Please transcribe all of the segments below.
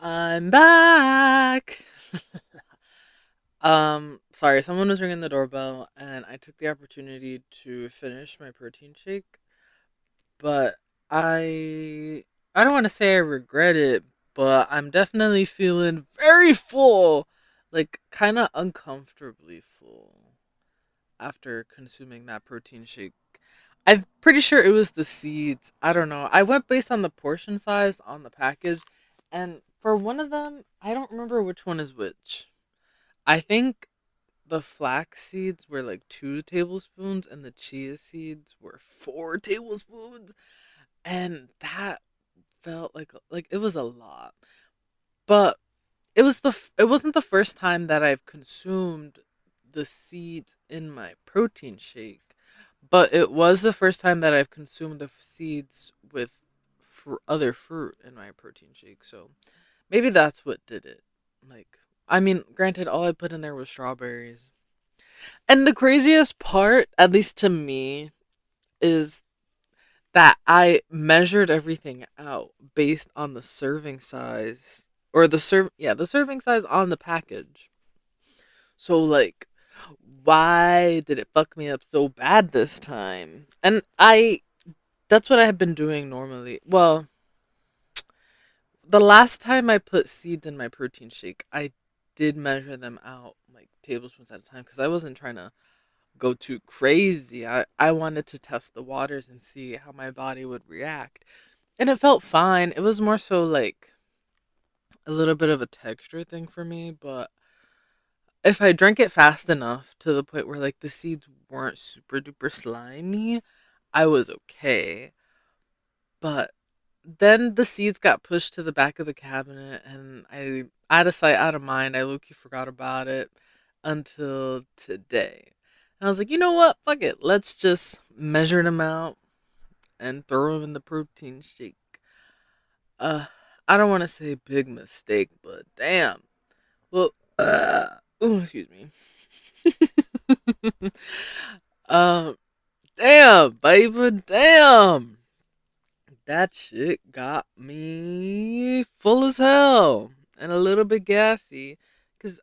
I'm back. Sorry, someone was ringing the doorbell and I took the opportunity to finish my protein shake, but I I don't want to say I regret it, but I'm definitely feeling very full, like kind of uncomfortably full after consuming that protein shake. I'm pretty sure it was the seeds. I don't know. I went based on the portion size on the package, and for one of them, I don't remember which one is which. I think the flax seeds were like 2 tablespoons, and the chia seeds were 4 tablespoons, and that felt like it was a lot. But it wasn't the first time that I've consumed the seeds in my protein shake, but it was the first time that I've consumed the seeds with other fruit in my protein shake. So maybe that's what did it. Like, I mean, granted, all I put in there was strawberries. And the craziest part, at least to me, is that I measured everything out based on the serving size or the serving size on the package. So like why did it fuck me up so bad this time? And I that's what I have been doing normally. Well, the last time I put seeds in my protein shake, I did measure them out like tablespoons at a time because I wasn't trying to go too crazy. I wanted to test the waters and see how my body would react. And it felt fine. It was more so like a little bit of a texture thing for me, but if I drank it fast enough to the point where like the seeds weren't super duper slimy, I was okay. But then the seeds got pushed to the back of the cabinet and I out of sight, out of mind, I low-key forgot about it until today. And I was like, you know what? Fuck it. Let's just measure them out and throw them in the protein shake. Uh, I don't want to say big mistake, but damn. Well, ooh, excuse me. um, damn, baby, damn. That shit got me full as hell and a little bit gassy. Cause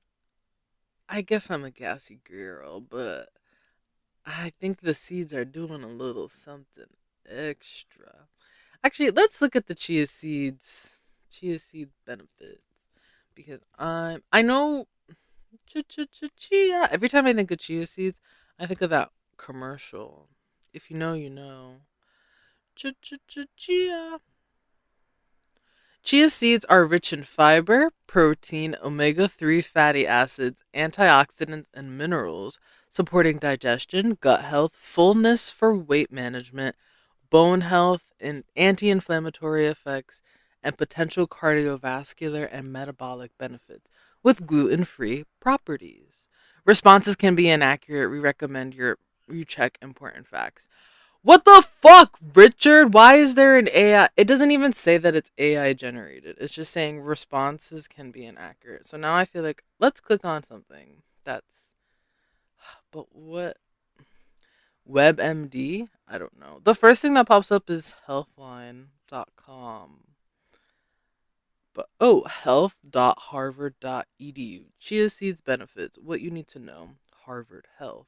I guess I'm a gassy girl, but I think the seeds are doing a little something extra. Actually, let's look at the chia seed benefits, because I know chia. Every time I think of chia seeds, I think of that commercial. If you know, you know. Chia. Chia seeds are rich in fiber, protein, omega 3 fatty acids, antioxidants, and minerals, supporting digestion, gut health, fullness for weight management, bone health, and anti inflammatory effects, and potential cardiovascular and metabolic benefits with gluten free properties. Responses can be inaccurate. We recommend you check important facts. What the fuck, Richard? Why is there an AI? It doesn't even say that it's AI generated. It's just saying responses can be inaccurate. So now I feel like let's click on something. That's but what WebMD? I don't know. The first thing that pops up is healthline.com. But oh, health.harvard.edu. Chia seeds benefits. What you need to know. Harvard Health.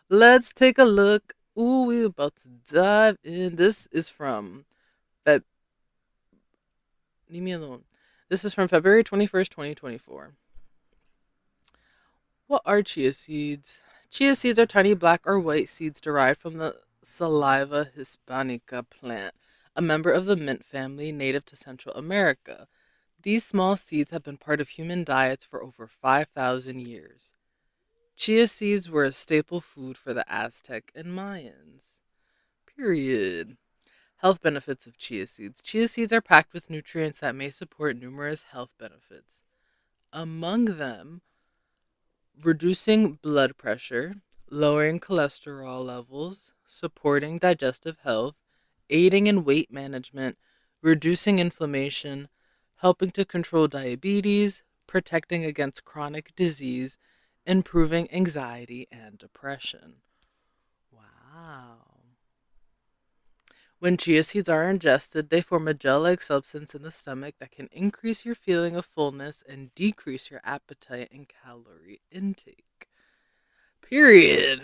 Let's take a look. Ooh, we're about to dive in. This is from Feb. Leave me alone. This is from February 21st, 2024. What are chia seeds? Chia seeds are tiny black or white seeds derived from the Saliva hispanica plant, a member of the mint family native to Central America. These small seeds have been part of human diets for over 5,000 years. Chia seeds were a staple food for the Aztec and Mayans. Period. Health benefits of chia seeds. Chia seeds are packed with nutrients that may support numerous health benefits. Among them, reducing blood pressure, lowering cholesterol levels, supporting digestive health, aiding in weight management, reducing inflammation, helping to control diabetes, protecting against chronic disease, improving anxiety and depression. Wow. When chia seeds are ingested, they form a gel like substance in the stomach that can increase your feeling of fullness and decrease your appetite and calorie intake. Period.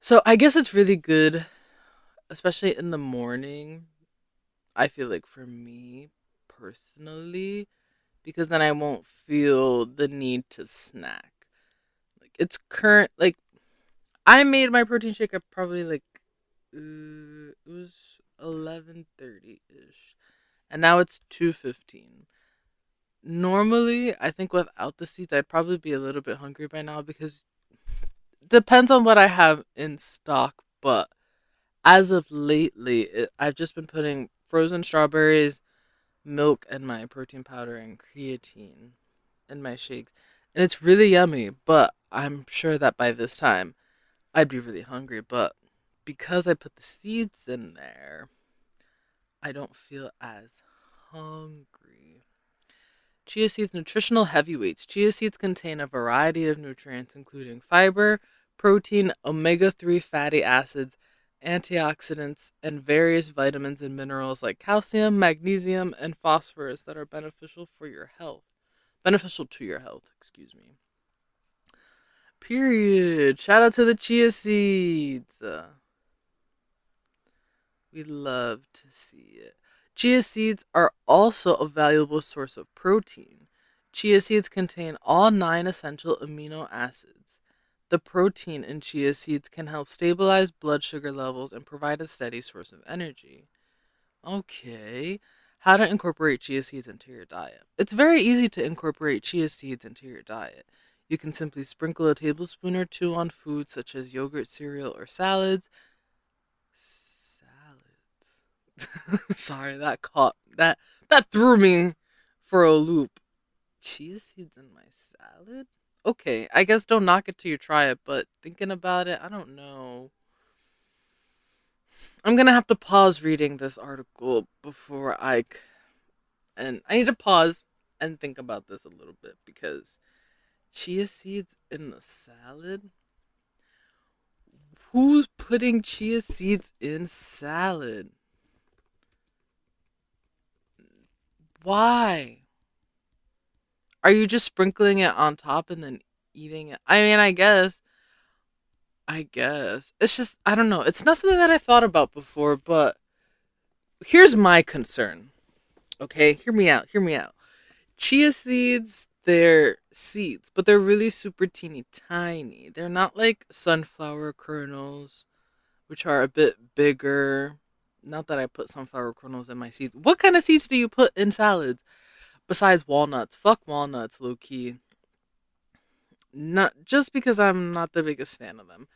So I guess it's really good, especially in the morning. I feel like for me personally, because then I won't feel the need to snack. Like it's current, like I made my protein shake at probably like it was 11:30 ish, and now it's 2:15. Normally, I think without the seeds, I'd probably be a little bit hungry by now because depends on what I have in stock. But as of lately, I've just been putting frozen strawberries, milk, and my protein powder and creatine in my shakes, and it's really yummy. But I'm sure that by this time, I'd be really hungry. But because I put the seeds in there, I don't feel as hungry. Chia seeds nutritional heavyweights. Chia seeds contain a variety of nutrients, including fiber, protein, omega 3 fatty acids, antioxidants, and various vitamins and minerals like calcium, magnesium, and phosphorus that are beneficial for your health. Beneficial to your health, excuse me. Period. Shout out to the chia seeds. We love to see it. Chia seeds are also a valuable source of protein. Chia seeds contain all 9 essential amino acids. The protein in chia seeds can help stabilize blood sugar levels and provide a steady source of energy. Okay. How to incorporate chia seeds into your diet. It's very easy to incorporate chia seeds into your diet. You can simply sprinkle a tablespoon or two on foods such as yogurt, cereal, or salads. Sorry, that threw me for a loop. Chia seeds in my salad? Okay, I guess don't knock it till you try it, but thinking about it, I don't know. I'm gonna have to pause reading this article before and I need to pause and think about this a little bit because chia seeds in the salad? Who's putting chia seeds in salad? Why? Are you just sprinkling it on top and then eating it? I mean, I guess. It's just, I don't know. It's not something that I thought about before, but here's my concern. Okay, hear me out. Hear me out. Chia seeds, they're seeds, but they're really super teeny tiny. They're not like sunflower kernels, which are a bit bigger. Not that I put sunflower kernels in my seeds. What kind of seeds do you put in salads besides walnuts? Fuck walnuts, low key. Not just because I'm not the biggest fan of them.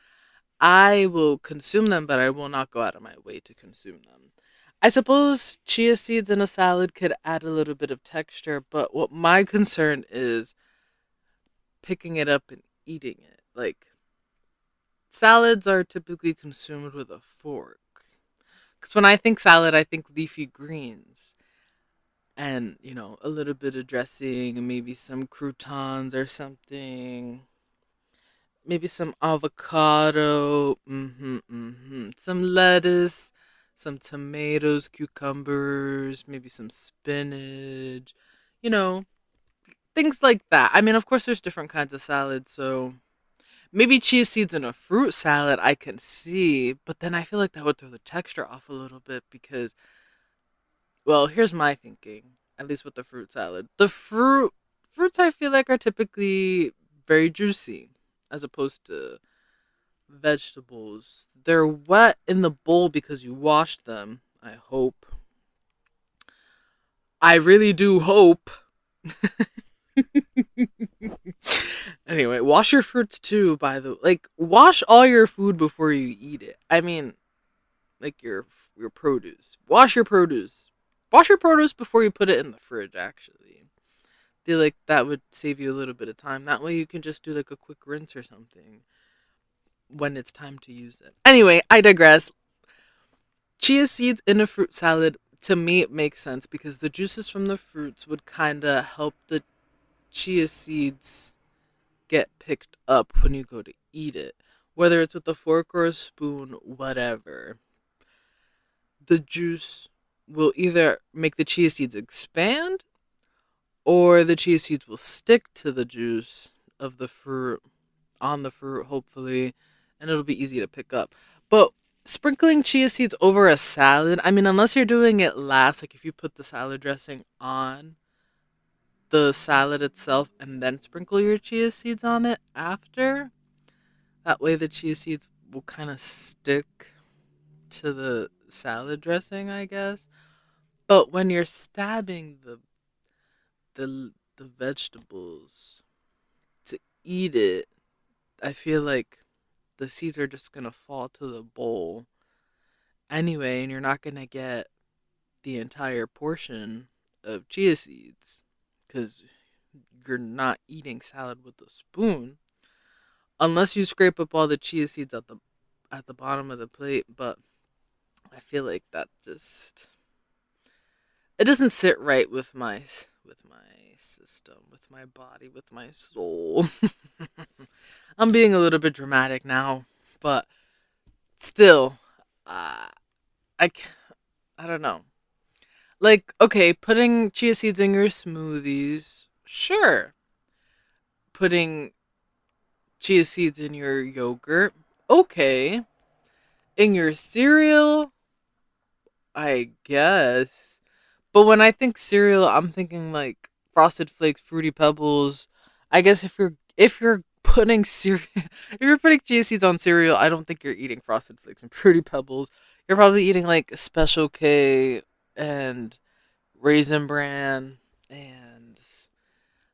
I will consume them, but I will not go out of my way to consume them. I suppose chia seeds in a salad could add a little bit of texture, but what my concern is picking it up and eating it. Like, salads are typically consumed with a fork. Because when I think salad, I think leafy greens and, a little bit of dressing and maybe some croutons or something. Maybe some avocado, some lettuce, some tomatoes, cucumbers, maybe some spinach, you know, things like that. I mean, of course, there's different kinds of salads, so maybe chia seeds in a fruit salad I can see, but then I feel like that would throw the texture off a little bit because, well, here's my thinking, at least with the fruit salad. Fruits I feel like are typically very juicy as opposed to vegetables. They're wet in the bowl because you washed them. I hope. I really do hope. Anyway, wash your fruits too, by the like wash all your food before you eat it. I mean, like your produce. Wash your produce. Wash your produce before you put it in the fridge actually. Feel like that would save you a little bit of time. That way you can just do like a quick rinse or something when it's time to use it. Anyway, I digress. Chia seeds in a fruit salad, to me, it makes sense because the juices from the fruits would kind of help the chia seeds get picked up when you go to eat it. Whether it's with a fork or a spoon, whatever. the juice will either make the chia seeds expand or the chia seeds will stick to the juice of the fruit on the fruit, hopefully, and it'll be easy to pick up. But sprinkling chia seeds over a salad, I mean, unless you're doing it last, like if you put the salad dressing on the salad itself and then sprinkle your chia seeds on it after, that way the chia seeds will kind of stick to the salad dressing, I guess. But when you're stabbing the vegetables to eat it, I feel like the seeds are just gonna fall to the bowl anyway, and you're not gonna get the entire portion of chia seeds because you're not eating salad with a spoon unless you scrape up all the chia seeds at the bottom of the plate. But I feel like that just it doesn't sit right with my system, with my body, with my soul. I'm being a little bit dramatic now, but still, uh, I c- I don't know. Like, okay, putting chia seeds in your smoothies, sure. Putting chia seeds in your yogurt, okay. In your cereal, I guess. But when I think cereal, I'm thinking like Frosted Flakes, Fruity Pebbles. I guess if you're putting cereal, if you're putting chia seeds on cereal, I don't think you're eating Frosted Flakes and Fruity Pebbles. You're probably eating like Special K and Raisin Bran and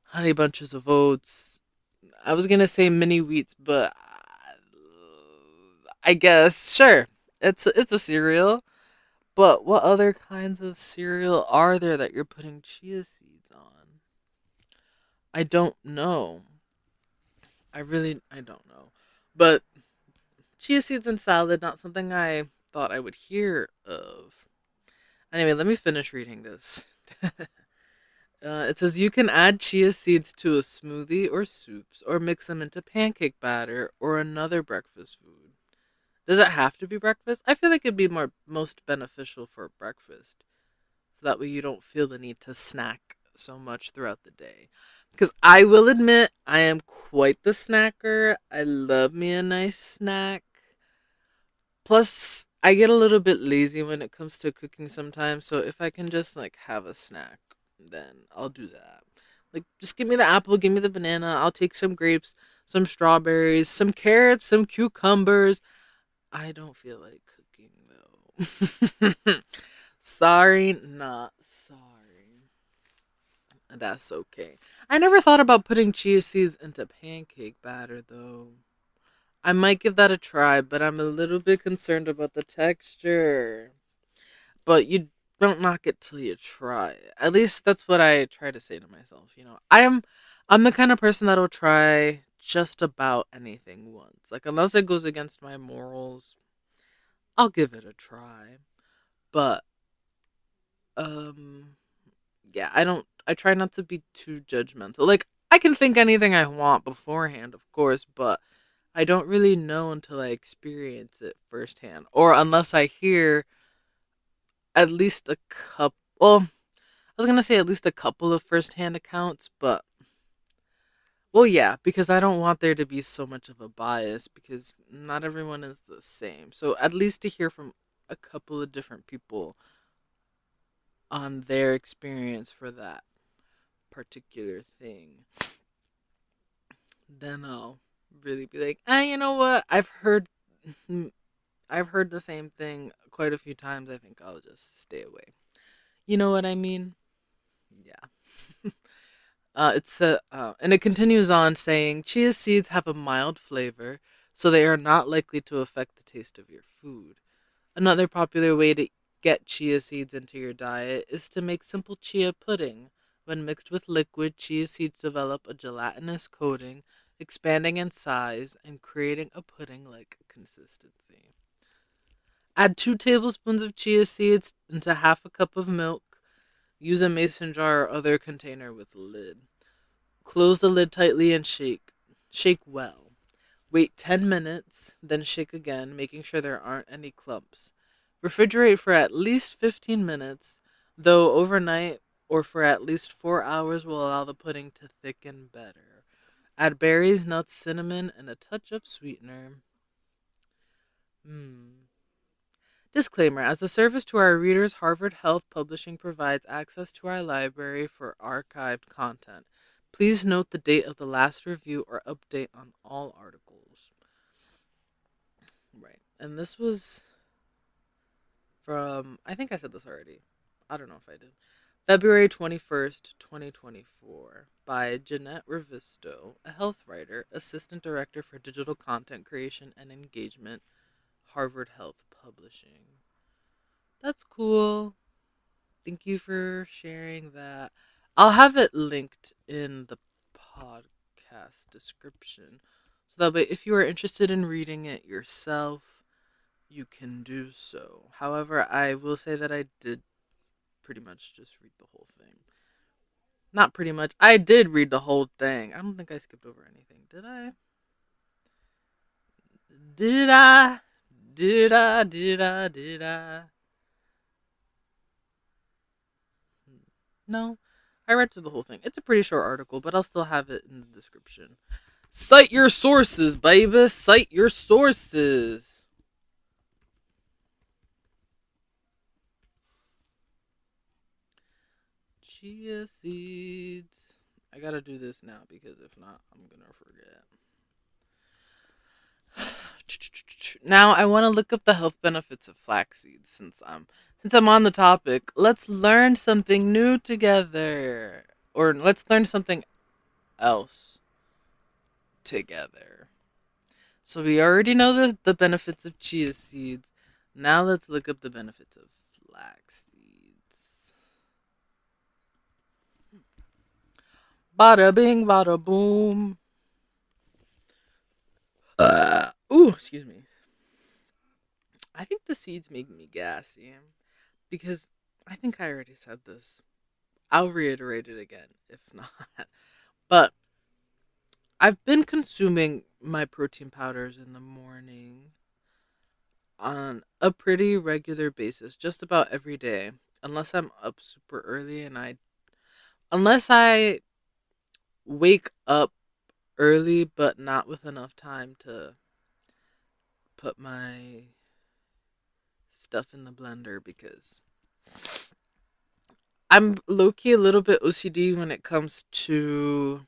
Honey Bunches of Oats. I was gonna say mini wheats, but I guess sure, it's a cereal. But what other kinds of cereal are there that you're putting chia seeds on? I don't know. I don't know. But chia seeds and salad, not something I thought I would hear of. Anyway, let me finish reading this. It says you can add chia seeds to a smoothie or soups or mix them into pancake batter or another breakfast food. Does it have to be breakfast? I feel like it'd be more most beneficial for breakfast. So that way you don't feel the need to snack so much throughout the day. Because I will admit, I am quite the snacker. I love me a nice snack. Plus, I get a little bit lazy when it comes to cooking sometimes. So if I can just like have a snack, then I'll do that. Like, just give me the apple, give me the banana. I'll take some grapes, some strawberries, some carrots, some cucumbers. I don't feel like cooking though. Sorry, not sorry. That's okay. I never thought about putting chia seeds into pancake batter though. I might give that a try, but I'm a little bit concerned about the texture. But you don't knock it till you try it. At least that's what I try to say to myself, you know. I'm the kind of person that'll try just about anything once. Like unless it goes against my morals, I'll give it a try. But um yeah, I try not to be too judgmental. Like I can think anything I want beforehand, of course, but I don't really know until I experience it firsthand or unless I hear at least a couple, well, I was going to say at least a couple of firsthand accounts, but well, yeah, because I don't want there to be so much of a bias because not everyone is the same. So at least to hear from a couple of different people on their experience for that particular thing, then I'll really be like, you know what? I've heard the same thing quite a few times. I think I'll just stay away. You know what I mean? Yeah. And it continues on saying chia seeds have a mild flavor, so they are not likely to affect the taste of your food. Another popular way to get chia seeds into your diet is to make simple chia pudding. When mixed with liquid, chia seeds develop a gelatinous coating, expanding in size and creating a pudding like consistency. Add 2 tablespoons of chia seeds into half a cup of milk. Use a mason jar or other container with a lid. Close the lid tightly and shake. Shake well. Wait 10 minutes, then shake again, making sure there aren't any clumps. Refrigerate for at least 15 minutes, though overnight or for at least 4 hours will allow the pudding to thicken better. Add berries, nuts, cinnamon, and a touch of sweetener. Hmm. Disclaimer: as a service to our readers, Harvard Health Publishing provides access to our library for archived content. Please note the date of the last review or update on all articles. Right. And this was from, I think I said this already. I don't know if I did. February 21st, 2024, by Jeanette Revisto, a health writer, assistant director for digital content creation and engagement, Harvard Health Publishing. That's cool. Thank you for sharing that. I'll have it linked in the podcast description. So that way, if you are interested in reading it yourself, you can do so. However, I will say that I did pretty much just read the whole thing. Not pretty much. I did read the whole thing. I don't think I skipped over anything. Did I? Did I? Did I? Did I? Did I? No. I read through the whole thing. It's a pretty short article, but I'll still have it in the description. Cite your sources, baby. Cite your sources. Chia seeds. I gotta do this now because if not, I'm gonna forget. Now I want to look up the health benefits of flax seeds since I'm on the topic. Let's learn something new together, or let's learn something else together. So we already know the benefits of chia seeds. Now let's look up the benefits of flax seeds. Bada bing, bada boom. Ooh, excuse me. I think the seeds make me gassy because I think I already said this. I'll reiterate it again if not. But I've been consuming my protein powders in the morning on a pretty regular basis, just about every day, unless I'm up super early and unless I wake up early but not with enough time to put my stuff in the blender because I'm low key a little bit OCD when it comes to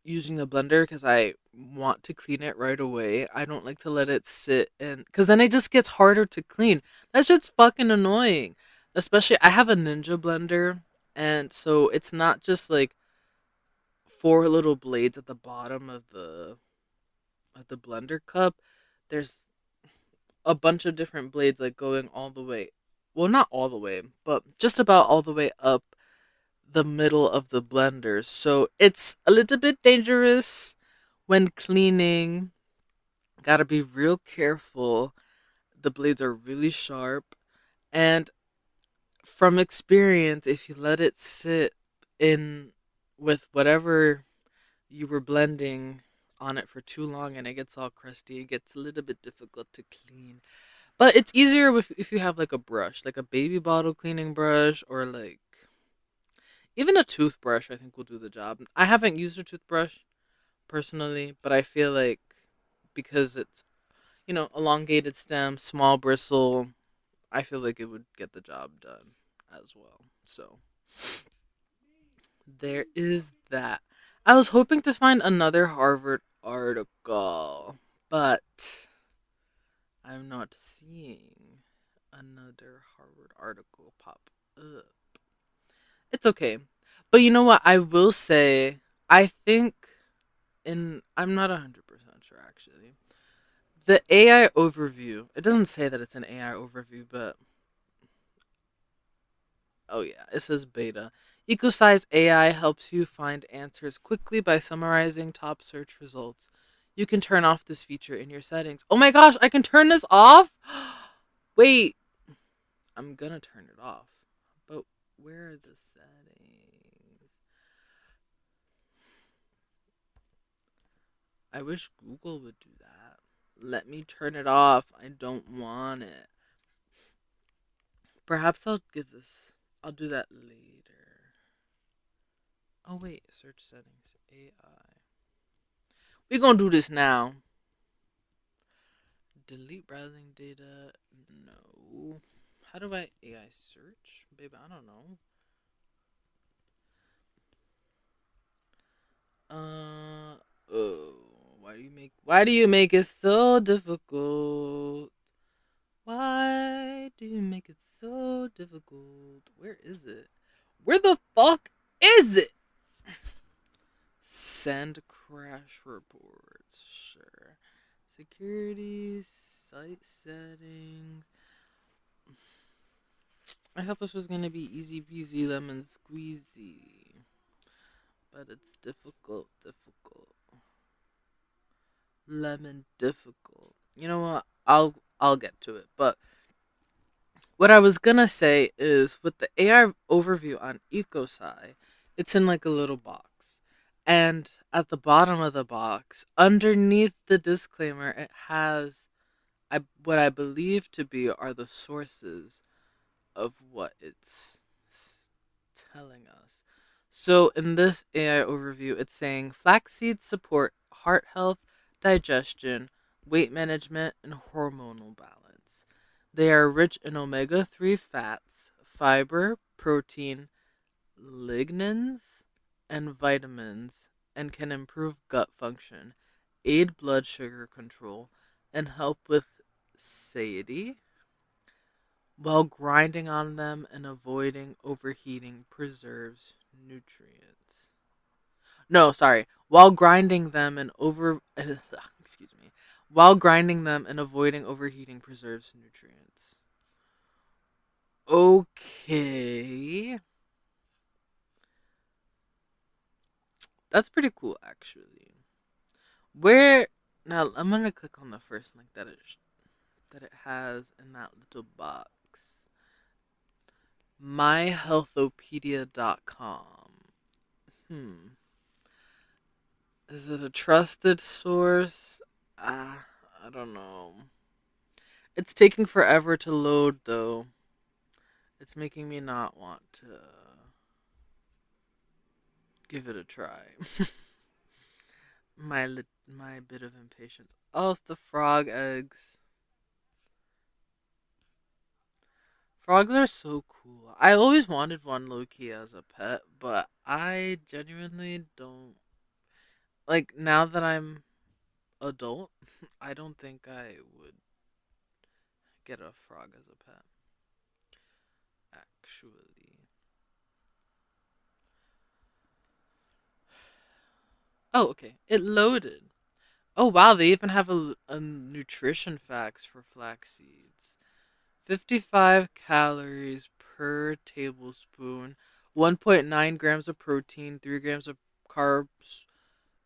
using the blender because I want to clean it right away. I don't like to let it sit and because then it just gets harder to clean. That shit's fucking annoying. Especially, I have a Ninja blender, and so it's not just like four little blades at the bottom of the blender cup. There's a bunch of different blades like going all the way. Well, not all the way, but just about all the way up the middle of the blender. So it's a little bit dangerous when cleaning. Gotta be real careful. The blades are really sharp. And from experience, if you let it sit in with whatever you were blending on it for too long and it gets all crusty, it gets a little bit difficult to clean. But it's easier if you have like a brush, like a baby bottle cleaning brush or like even a toothbrush, I think will do the job. I haven't used a toothbrush personally, but I feel like because it's, elongated stem, small bristle, I feel like it would get the job done as well. So there is that. I was hoping to find another Harvard article, but I'm not seeing another Harvard article pop up. It's okay. But you know what? I will say, I think, I'm not 100% sure actually. The AI overview, it doesn't say that it's an AI overview, but oh yeah, it says beta. EcoSize AI helps you find answers quickly by summarizing top search results. You can turn off this feature in your settings. Oh my gosh, I can turn this off? Wait, I'm gonna turn it off. But where are the settings? I wish Google would do that. Let me turn it off. I don't want it. Perhaps I'll give this. I'll do that later. Oh wait, search settings. AI. We gonna do this now. Delete browsing data. No. How do I AI search? Babe, I don't know. Oh, why do you make it so difficult? Why do you make it so difficult? Where is it? Where the fuck is it? Send crash reports. Sure. Security, site settings. I thought this was gonna be easy peasy lemon squeezy. But it's difficult. Lemon difficult. You know what? I'll get to it. But what I was gonna say is with the AI overview on EcoSci, it's in like a little box. And at the bottom of the box, underneath the disclaimer, it has what I believe to be are the sources of what it's telling us. So in this AI overview, it's saying flax seeds support heart health, digestion, weight management, and hormonal balance. They are rich in omega 3 fats, fiber, protein, lignans, and vitamins, and can improve gut function, aid blood sugar control, and help with satiety while grinding on them and avoiding overheating preserves nutrients. No, sorry. While grinding them and excuse me. While grinding them and avoiding overheating preserves nutrients. Okay. That's pretty cool actually. Where now I'm going to click on the first link that it has in that little box. myhealthopedia.com. Hmm. Is it a trusted source? I don't know. It's taking forever to load, though. It's making me not want to give it a try. My bit of impatience. Oh, it's the frog eggs. Frogs are so cool. I always wanted one low key as a pet, but I genuinely don't like now that I'm adult. I don't think I would get a frog as a pet. Actually. Oh, okay. It loaded. Oh, wow. They even have a nutrition facts for flax seeds. 55 calories per tablespoon, 1.9 grams of protein, 3 grams of carbs,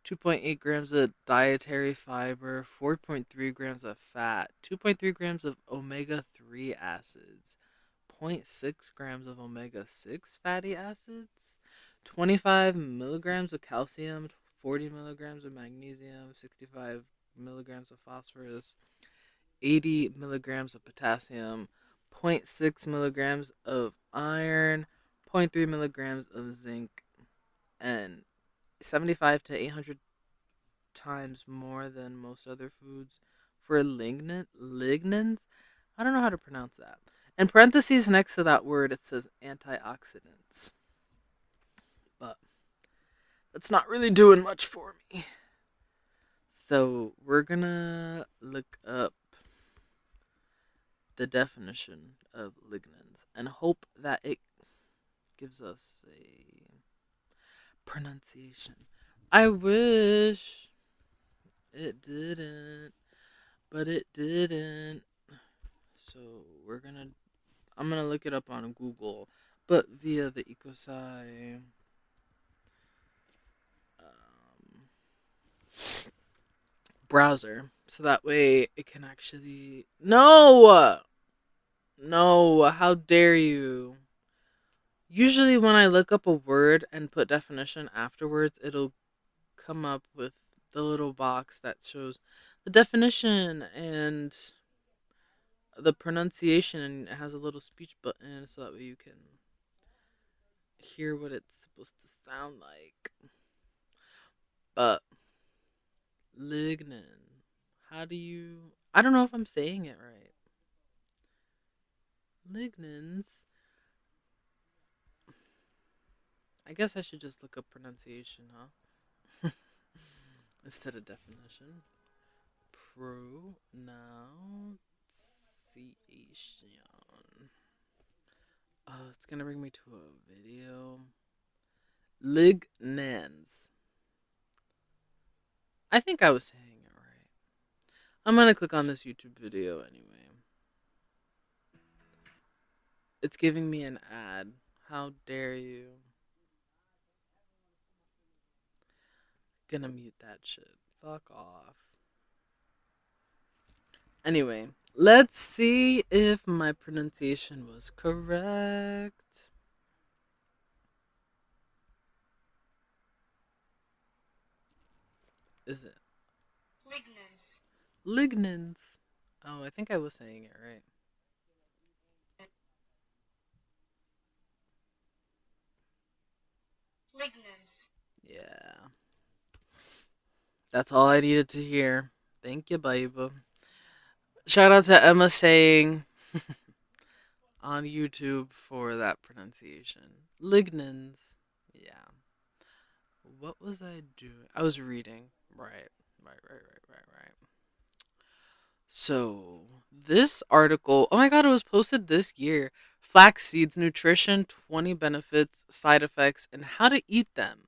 2.8 grams of dietary fiber, 4.3 grams of fat, 2.3 grams of omega 3 acids, zero point 0.6 grams of omega 6 fatty acids, 25 milligrams of calcium, 40 milligrams of magnesium, 65 milligrams of phosphorus, 80 milligrams of potassium, zero point 0.6 milligrams of iron, zero point 0.3 milligrams of zinc, and 75 to 800 times more than most other foods for lignans. I don't know how to pronounce that. In parentheses next to that word, it says antioxidants. But that's not really doing much for me. So we're gonna look up the definition of lignans and hope that it gives us a pronunciation. I wish it didn't, but it didn't. So I'm gonna look it up on Google, but via the EcoSci um, browser, so that way it can actually. No, how dare you? Usually, when I look up a word and put definition afterwards, it'll come up with the little box that shows the definition and the pronunciation, and it has a little speech button so that way you can hear what it's supposed to sound like. But lignin, how do you? I don't know if I'm saying it right. Lignins. I guess I should just look up pronunciation, huh? Instead of definition. Pronunciation. Oh, it's gonna bring me to a video. Lignans. I think I was saying it right. I'm gonna click on this YouTube video anyway. It's giving me an ad. How dare you? Gonna mute that shit. Fuck off. Anyway, let's see if my pronunciation was correct. Is it? Lignans. Lignans. Oh, I think I was saying it right. Lignans. Yeah. That's all I needed to hear. Thank you, baby. Shout out to Emma saying on YouTube for that pronunciation. Lignans. Yeah. What was I doing? I was reading. Right. Right. So, this article, oh my god, it was posted this year. Flax seeds, nutrition, 20 benefits, side effects, and how to eat them.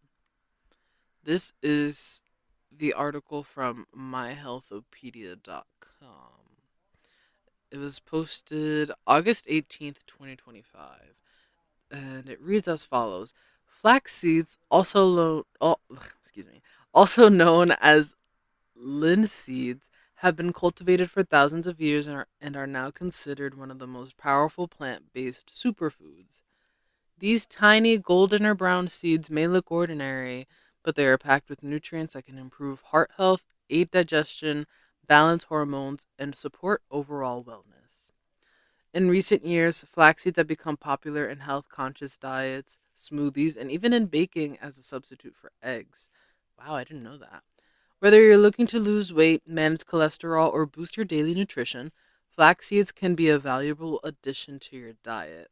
This is the article from myhealthopedia.com. It was posted August 18th, 2025. And it reads as follows. Flax seeds, excuse me, also known as linseeds, have been cultivated for thousands of years and are now considered one of the most powerful plant-based superfoods. These tiny golden or brown seeds may look ordinary, but they are packed with nutrients that can improve heart health, aid digestion, balance hormones, and support overall wellness. In recent years, flax seeds have become popular in health conscious diets, smoothies, and even in baking as a substitute for eggs. Wow, I didn't know that. Whether you're looking to lose weight, manage cholesterol, or boost your daily nutrition, flax seeds can be a valuable addition to your diet.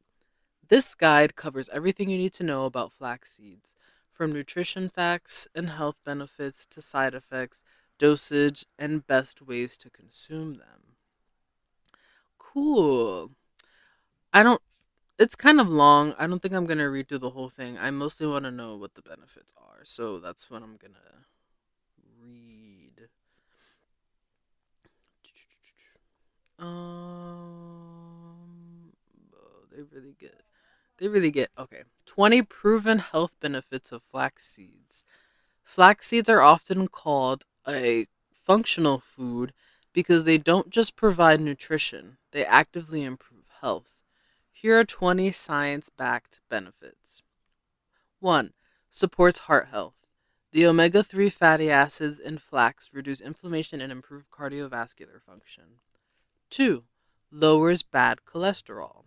This guide covers everything you need to know about flax seeds, from nutrition facts and health benefits to side effects, dosage, and best ways to consume them. Cool. I don't It's kind of long. I don't think I'm going to read through the whole thing. I mostly want to know what the benefits are. So that's what I'm going to read. Oh, they really get okay. 20 proven health benefits of flax seeds. Flax seeds are often called a functional food because they don't just provide nutrition, they actively improve health. Here are 20 science backed benefits. 1. Supports heart health. The omega 3 fatty acids in flax reduce inflammation and improve cardiovascular function. 2. Lowers bad cholesterol.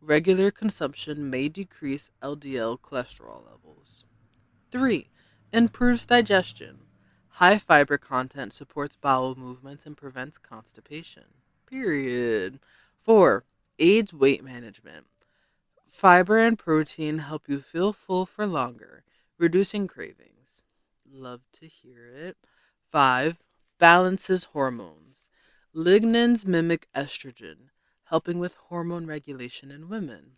Regular consumption may decrease LDL cholesterol levels. 3. Improves digestion. High fiber content supports bowel movements and prevents constipation. Period. 4. Aids weight management. Fiber and protein help you feel full for longer, reducing cravings. Love to hear it. 5. Balances hormones. Lignans mimic estrogen, helping with hormone regulation in women.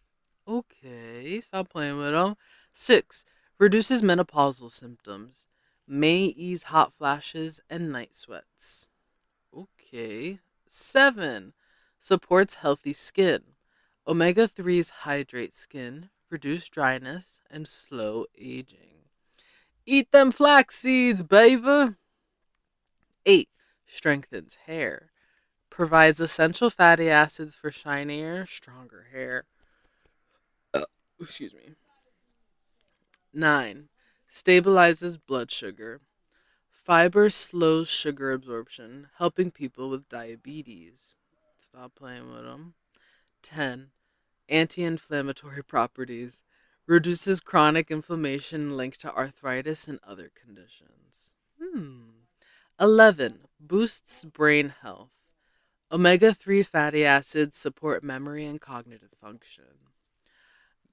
Okay, stop playing with them. 6. Reduces menopausal symptoms. May ease hot flashes and night sweats. Okay. 7. Supports healthy skin. Omega 3s hydrate skin, reduce dryness, and slow aging. Eat them flax seeds, baby! 8. Strengthens hair. Provides essential fatty acids for shinier, stronger hair. Excuse me. 9. Stabilizes blood sugar. Fiber slows sugar absorption, helping people with diabetes. Stop playing with them. 10. Anti inflammatory properties. Reduces chronic inflammation linked to arthritis and other conditions. 11. Boosts brain health. Omega 3 fatty acids support memory and cognitive function.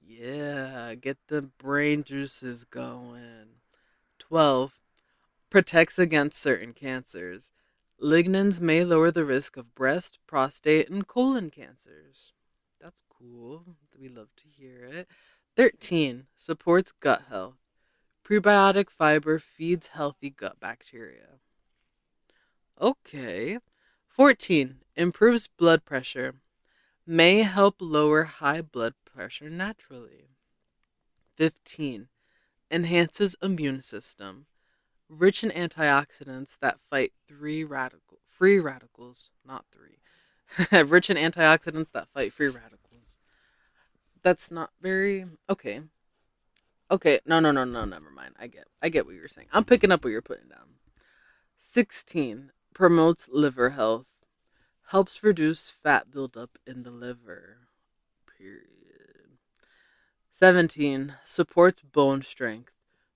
Yeah, get the brain juices going. 12. Protects against certain cancers. Lignans may lower the risk of breast, prostate, and colon cancers. That's cool. We love to hear it. 13. Supports gut health. Prebiotic fiber feeds healthy gut bacteria. Okay. 14. Improves blood pressure. May help lower high blood pressure naturally. 15. Enhances immune system. Rich in antioxidants that fight free radicals, not three. Rich in antioxidants that fight free radicals. That's not very okay. Okay, no, never mind. I get what you're saying. I'm picking up what you're putting down. 16. Promotes liver health. Helps reduce fat buildup in the liver. Period. 17. Supports bone strength.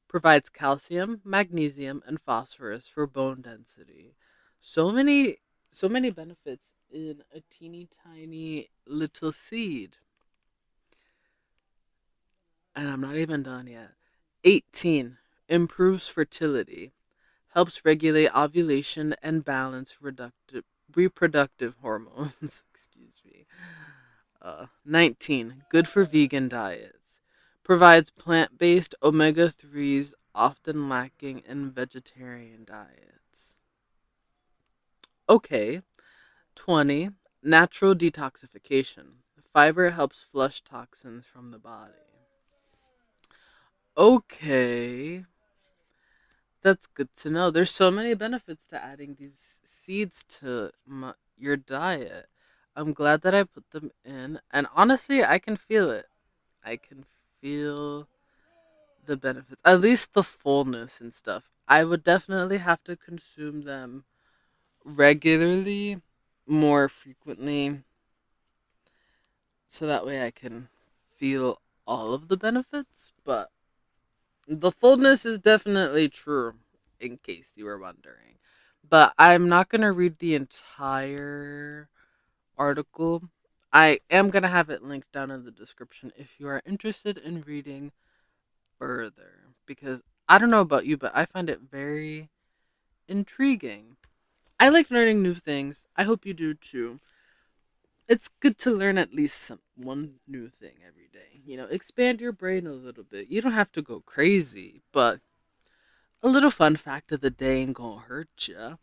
Provides calcium, magnesium, and phosphorus for bone density. So many so many benefits in a teeny tiny little seed. And I'm not even done yet. 18. Improves fertility. Helps regulate ovulation and balance reproductive hormones. Excuse me. 19. Good for vegan diets. Provides plant based omega 3s often lacking in vegetarian diets. Okay. 20. Natural detoxification. Fiber helps flush toxins from the body. Okay. That's good to know. There's so many benefits to adding these seeds to your diet. I'm glad that I put them in. And honestly, I can feel it. I can feel the benefits, at least the fullness and stuff. I would definitely have to consume them regularly, more frequently, so that way I can feel all of the benefits. But the fullness is definitely true, in case you were wondering. But I'm not going to read the entire article. I am going to have it linked down in the description if you are interested in reading further. Because I don't know about you, but I find it very intriguing. I like learning new things. I hope you do too. It's good to learn at least one new thing every day. Expand your brain a little bit. You don't have to go crazy, but a little fun fact of the day ain't gonna hurt you.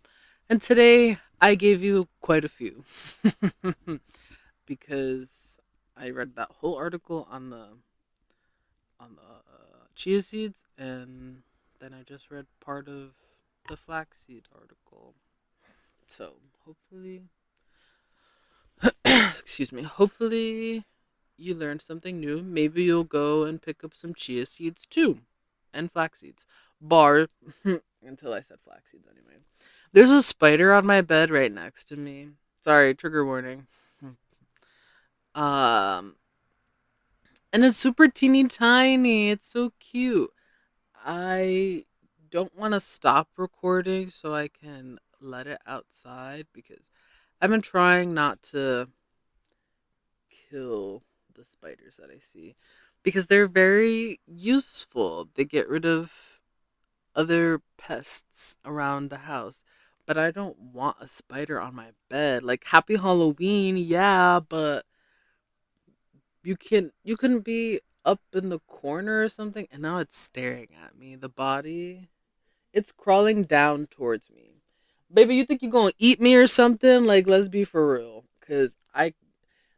And today I gave you quite a few because I read that whole article on the chia seeds, and then I just read part of the flaxseed article. So hopefully, excuse me, hopefully you learned something new. Maybe you'll go and pick up some chia seeds too, and flax seeds. Bar until I said flax seeds anyway. There's a spider on my bed right next to me. Sorry, trigger warning. Um, and it's super teeny tiny. It's so cute. I don't want to stop recording so I can let it outside because I've been trying not to kill the spiders that I see because they're very useful. They get rid of other pests around the house. But I don't want a spider on my bed. Like happy Halloween, yeah, but you couldn't be up in the corner or something and now it's staring at me. The body, it's crawling down towards me. Baby, you think you're gonna eat me or something? Like, let's be for real. Cause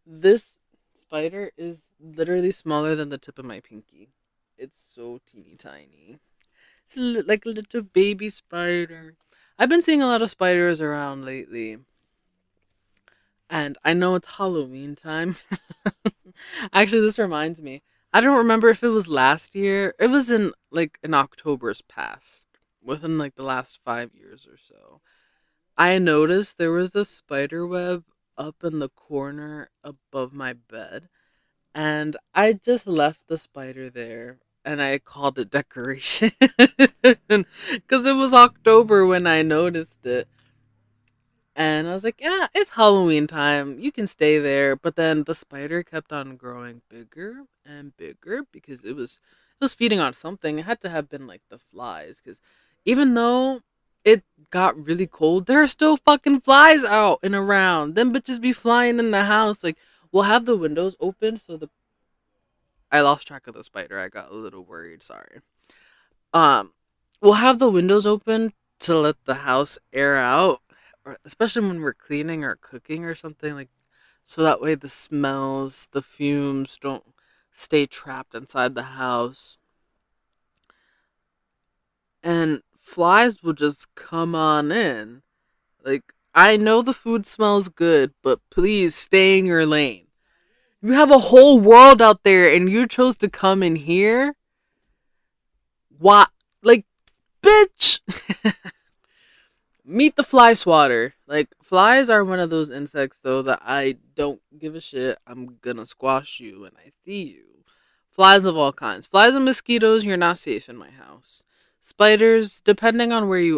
this spider is literally smaller than the tip of my pinky. It's so teeny tiny. It's like a little baby spider. I've been seeing a lot of spiders around lately, and I know it's Halloween time. Actually, this reminds me. I don't remember if it was last year. It was in October's past. within like the last 5 years or so, I noticed there was a spider web up in the corner above my bed, and I just left the spider there. And I called it decoration because it was October when I noticed it. And I was like, yeah, it's Halloween time. You can stay there. But then the spider kept on growing bigger and bigger because it was feeding on something. It had to have been like the flies because even though it got really cold, there are still fucking flies out and around. Them bitches be flying in the house. Like we'll have the windows open so the I lost track of the spider. I got a little worried. Sorry. Um, we'll have the windows open to let the house air out, or especially when we're cleaning or cooking or something like. So that way the smells, the fumes don't stay trapped inside the house, and flies will just come on in. Like I know the food smells good, but please stay in your lane. You have a whole world out there, and you chose to come in here. Why? Like, bitch. Meet the fly swatter. Like flies are one of those insects though that I don't give a shit. I'm gonna squash you when I see you. Flies of all kinds. Flies and mosquitoes, you're not safe in my house. Spiders, depending on where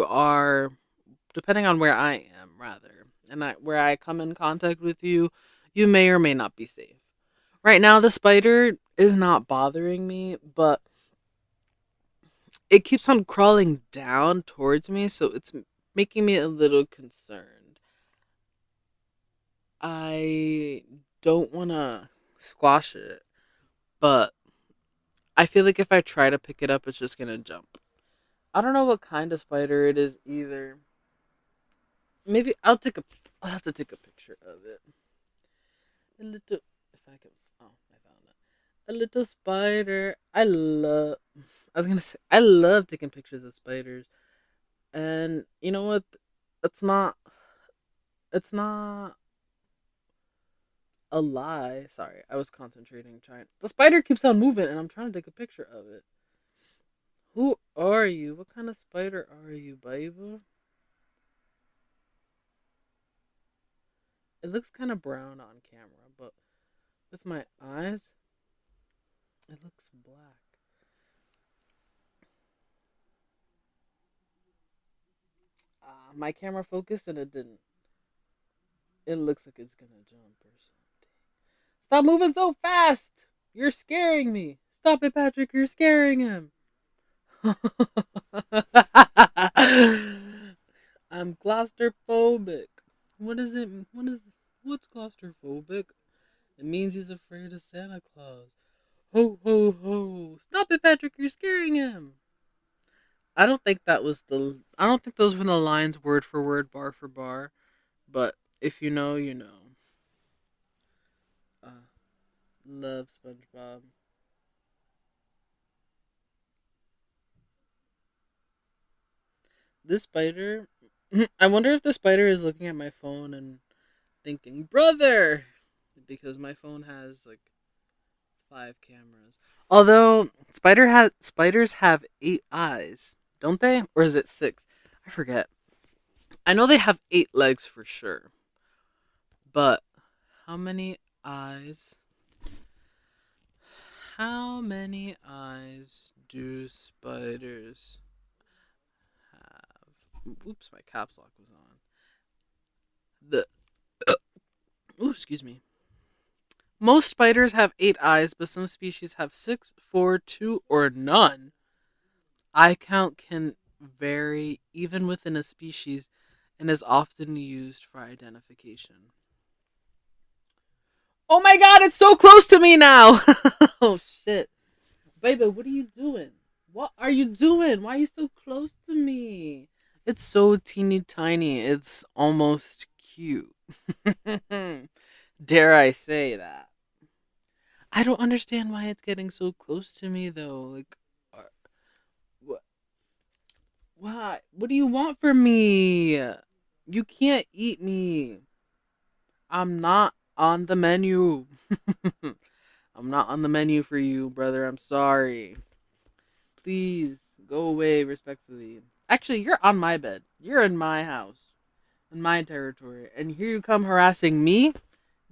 I am, rather, where I come in contact with you, you may or may not be safe. Right now, the spider is not bothering me, but it keeps on crawling down towards me, so it's making me a little concerned. I don't want to squash it, but I feel like if I try to pick it up, it's just gonna jump. I don't know what kind of spider it is either. Maybe I'll have to take a picture of it. A little, if I can. Oh, I found it. A little spider. I was gonna say I love taking pictures of spiders, and you know what? It's not. It's not a lie. Sorry, I was concentrating. Trying. The spider keeps on moving, and I'm trying to take a picture of it. Who are you? What kind of spider are you, baby? It looks kind of brown on camera, but with my eyes, it looks black. My camera focused and it didn't. It looks like it's gonna jump or something. Stop moving so fast! You're scaring me. Stop it, Patrick. You're scaring him. I'm claustrophobic. What is it? What's claustrophobic? It means he's afraid of Santa Claus. Ho ho ho! Stop it, Patrick! You're scaring him. I don't think those were the lines word for word, bar for bar. But if you know, you know. Uh, love SpongeBob. This spider. I wonder if the spider is looking at my phone and thinking, "Brother," because my phone has like 5 cameras. Although spiders have 8 eyes, don't they? Or is it 6? I forget. I know they have 8 legs for sure. But how many eyes? How many eyes do spiders have? Oops, my caps lock was on. The Ooh, excuse me. Most spiders have 8 eyes, but some species have six, four, two, or none. Eye count can vary even within a species and is often used for identification. Oh my god, it's so close to me now! Oh shit. Baby, what are you doing? What are you doing? Why are you so close to me? It's so teeny tiny. It's almost cute. Dare I say that? I don't understand why it's getting so close to me though. Like, what? Why? What do you want from me? You can't eat me. I'm not on the menu. I'm not on the menu for you, brother. I'm sorry. Please go away respectfully. Actually, you're on my bed. You're in my house, in my territory, and here you come harassing me.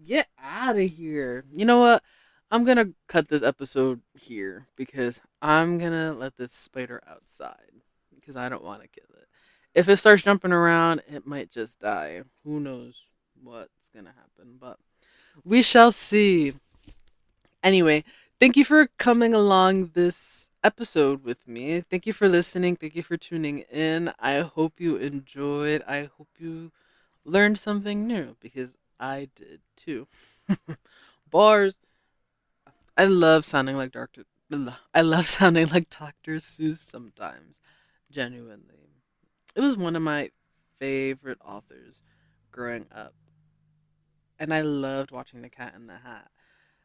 Get out of here. You know what? I'm gonna cut this episode here because I'm gonna let this spider outside because I don't want to kill it. If it starts jumping around, it might just die. Who knows what's gonna happen? But we shall see. Anyway, thank you for coming along this episode with me. Thank you for listening. Thank you for tuning in. I hope you enjoyed. I hope you learned something new because I did too. Bars. I love sounding like Doctor. I love sounding like Doctor Seuss sometimes. Genuinely, it was one of my favorite authors growing up, and I loved watching The Cat in the Hat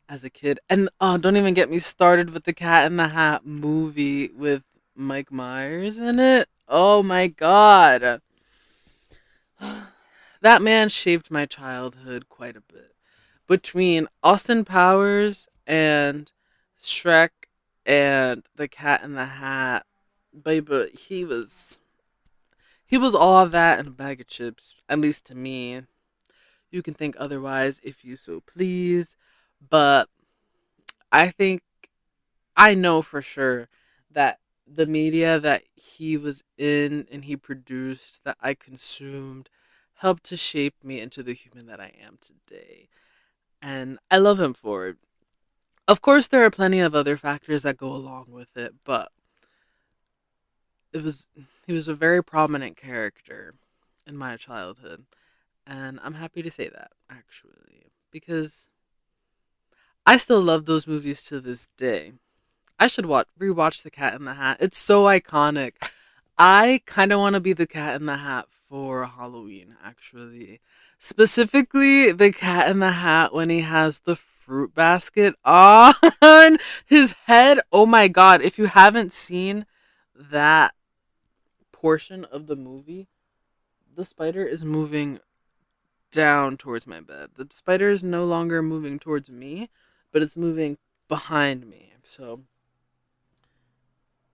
as a kid. And oh, don't even get me started with the Cat in the Hat movie with Mike Myers in it. Oh my god. That man shaped my childhood quite a bit. Between Austin Powers and Shrek and the Cat in the Hat, baby, he was all of that and a bag of chips, at least to me. You can think otherwise if you so please, but I think I know for sure that the media that he was in and he produced that I consumed helped to shape me into the human that I am today. And I love him for it. Of course, there are plenty of other factors that go along with it, but it was he was a very prominent character in my childhood, and I'm happy to say that actually because I still love those movies to this day. I should watch rewatch The Cat in the Hat. It's so iconic. I kind of want to be the Cat in the Hat for Halloween, actually. Specifically, the Cat in the Hat when he has the fruit basket on his head. Oh my god, if you haven't seen that portion of the movie, the spider is moving down towards my bed. The spider is no longer moving towards me, but it's moving behind me. So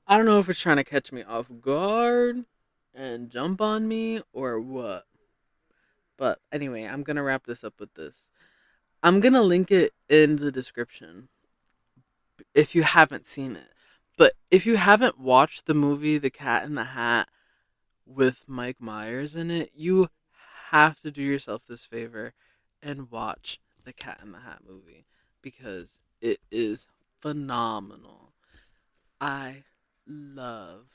I don't know if it's trying to catch me off guard and jump on me or what. But anyway, I'm going to wrap this up with this. I'm going to link it in the description if you haven't seen it. But if you haven't watched the movie The Cat in the Hat with Mike Myers in it, you have to do yourself this favor and watch The Cat in the Hat movie because it is phenomenal. I love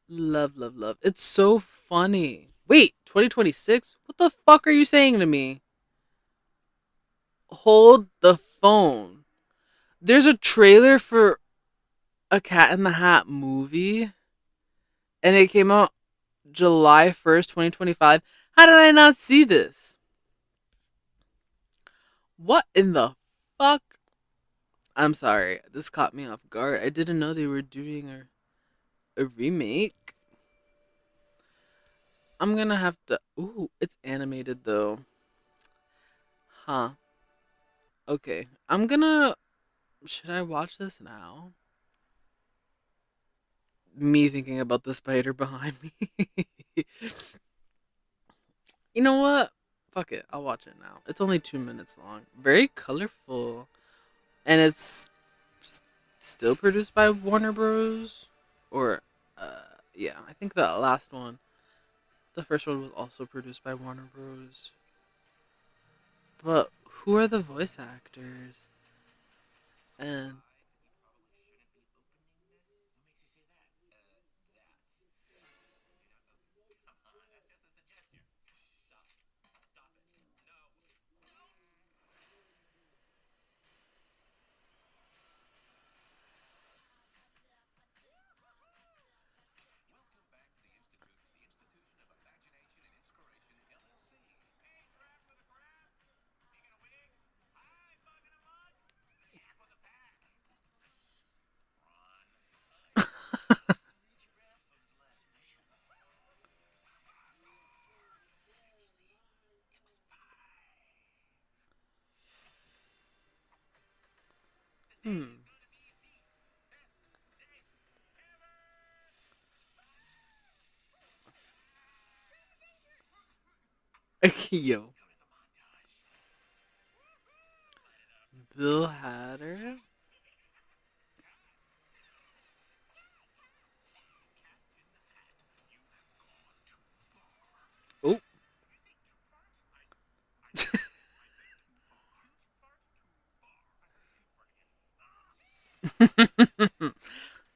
Love, love, love. It's so funny. Wait, 2026? What the fuck are you saying to me? Hold the phone. There's a trailer for a Cat in the Hat movie, and it came out July 1st, 2025. How did I not see this? What in the fuck? I'm sorry. This caught me off guard. I didn't know they were doing a remake. I'm gonna have to. Ooh, it's animated though. Huh. Okay. I'm gonna. Should I watch this now? Me thinking about the spider behind me. You know what? Fuck it. I'll watch it now. It's only 2 minutes long. Very colorful. And it's still produced by Warner Bros. Or, yeah, I think the last one, the first one was also produced by Warner Bros. But who are the voice actors? And hmm. Yo, Bill Hader. Oh.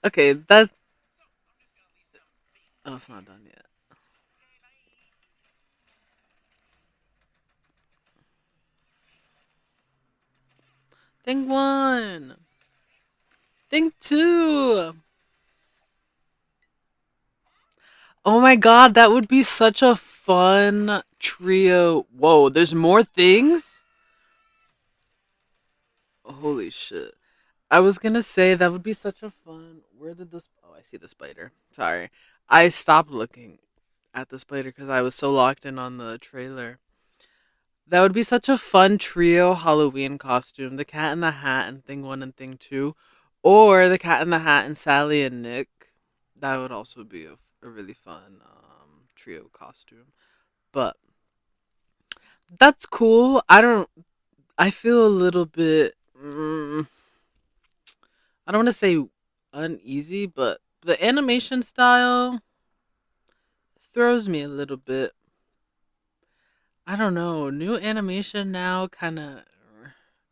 Okay, that. Oh, it's not done yet. Thing one. Thing two. Oh my god, that would be such a fun trio. Whoa, there's more things? Holy shit. I was gonna say that would be such a fun. Where did this? Oh, I see the spider. Sorry. I stopped looking at the spider because I was so locked in on the trailer. That would be such a fun trio Halloween costume. The cat in the hat and thing one and thing two. Or the cat in the hat and Sally and Nick. That would also be a really fun trio costume. But that's cool. I feel a little bit. I don't want to say uneasy, but the animation style throws me a little bit. I don't know. New animation now kind of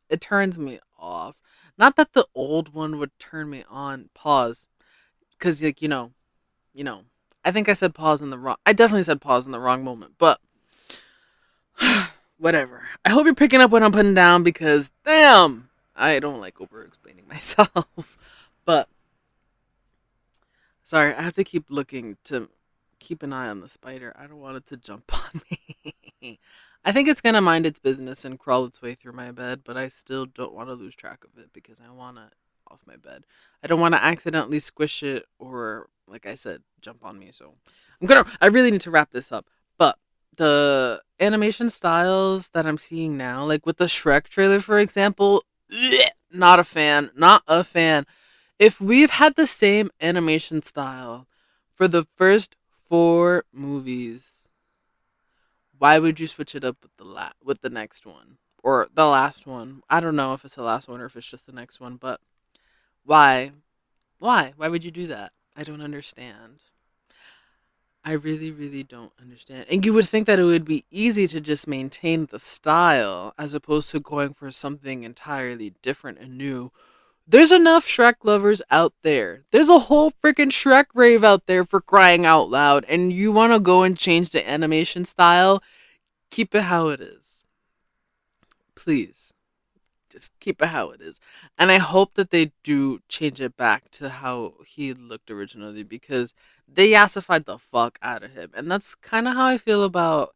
it turns me off. Not that the old one would turn me on. Pause, because like you know. I think I said pause in the wrong. I definitely said pause in the wrong moment, but whatever. I hope you're picking up what I'm putting down because damn, I don't like over explaining myself. But sorry, I have to keep looking to keep an eye on the spider. I don't want it to jump on me. I think it's gonna mind its business and crawl its way through my bed, but I still don't want to lose track of it because I want to off my bed. I don't want to accidentally squish it or, like I said, jump on me. So I really need to wrap this up. But the animation styles that I'm seeing now, like with the Shrek trailer, for example, not a fan. Not a fan. If we've had the same animation style for the first four movies, why would you switch it up with with the next one or the last one? I don't know if it's the last one or if it's just the next one, but why? Why? Why would you do that? I don't understand. I really, really don't understand. And you would think that it would be easy to just maintain the style as opposed to going for something entirely different and new. There's enough Shrek lovers out there. There's a whole freaking Shrek rave out there for crying out loud. And you want to go and change the animation style? Keep it how it is. Please. Just keep it how it is. And I hope that they do change it back to how he looked originally because they yassified the fuck out of him. And that's kind of how I feel about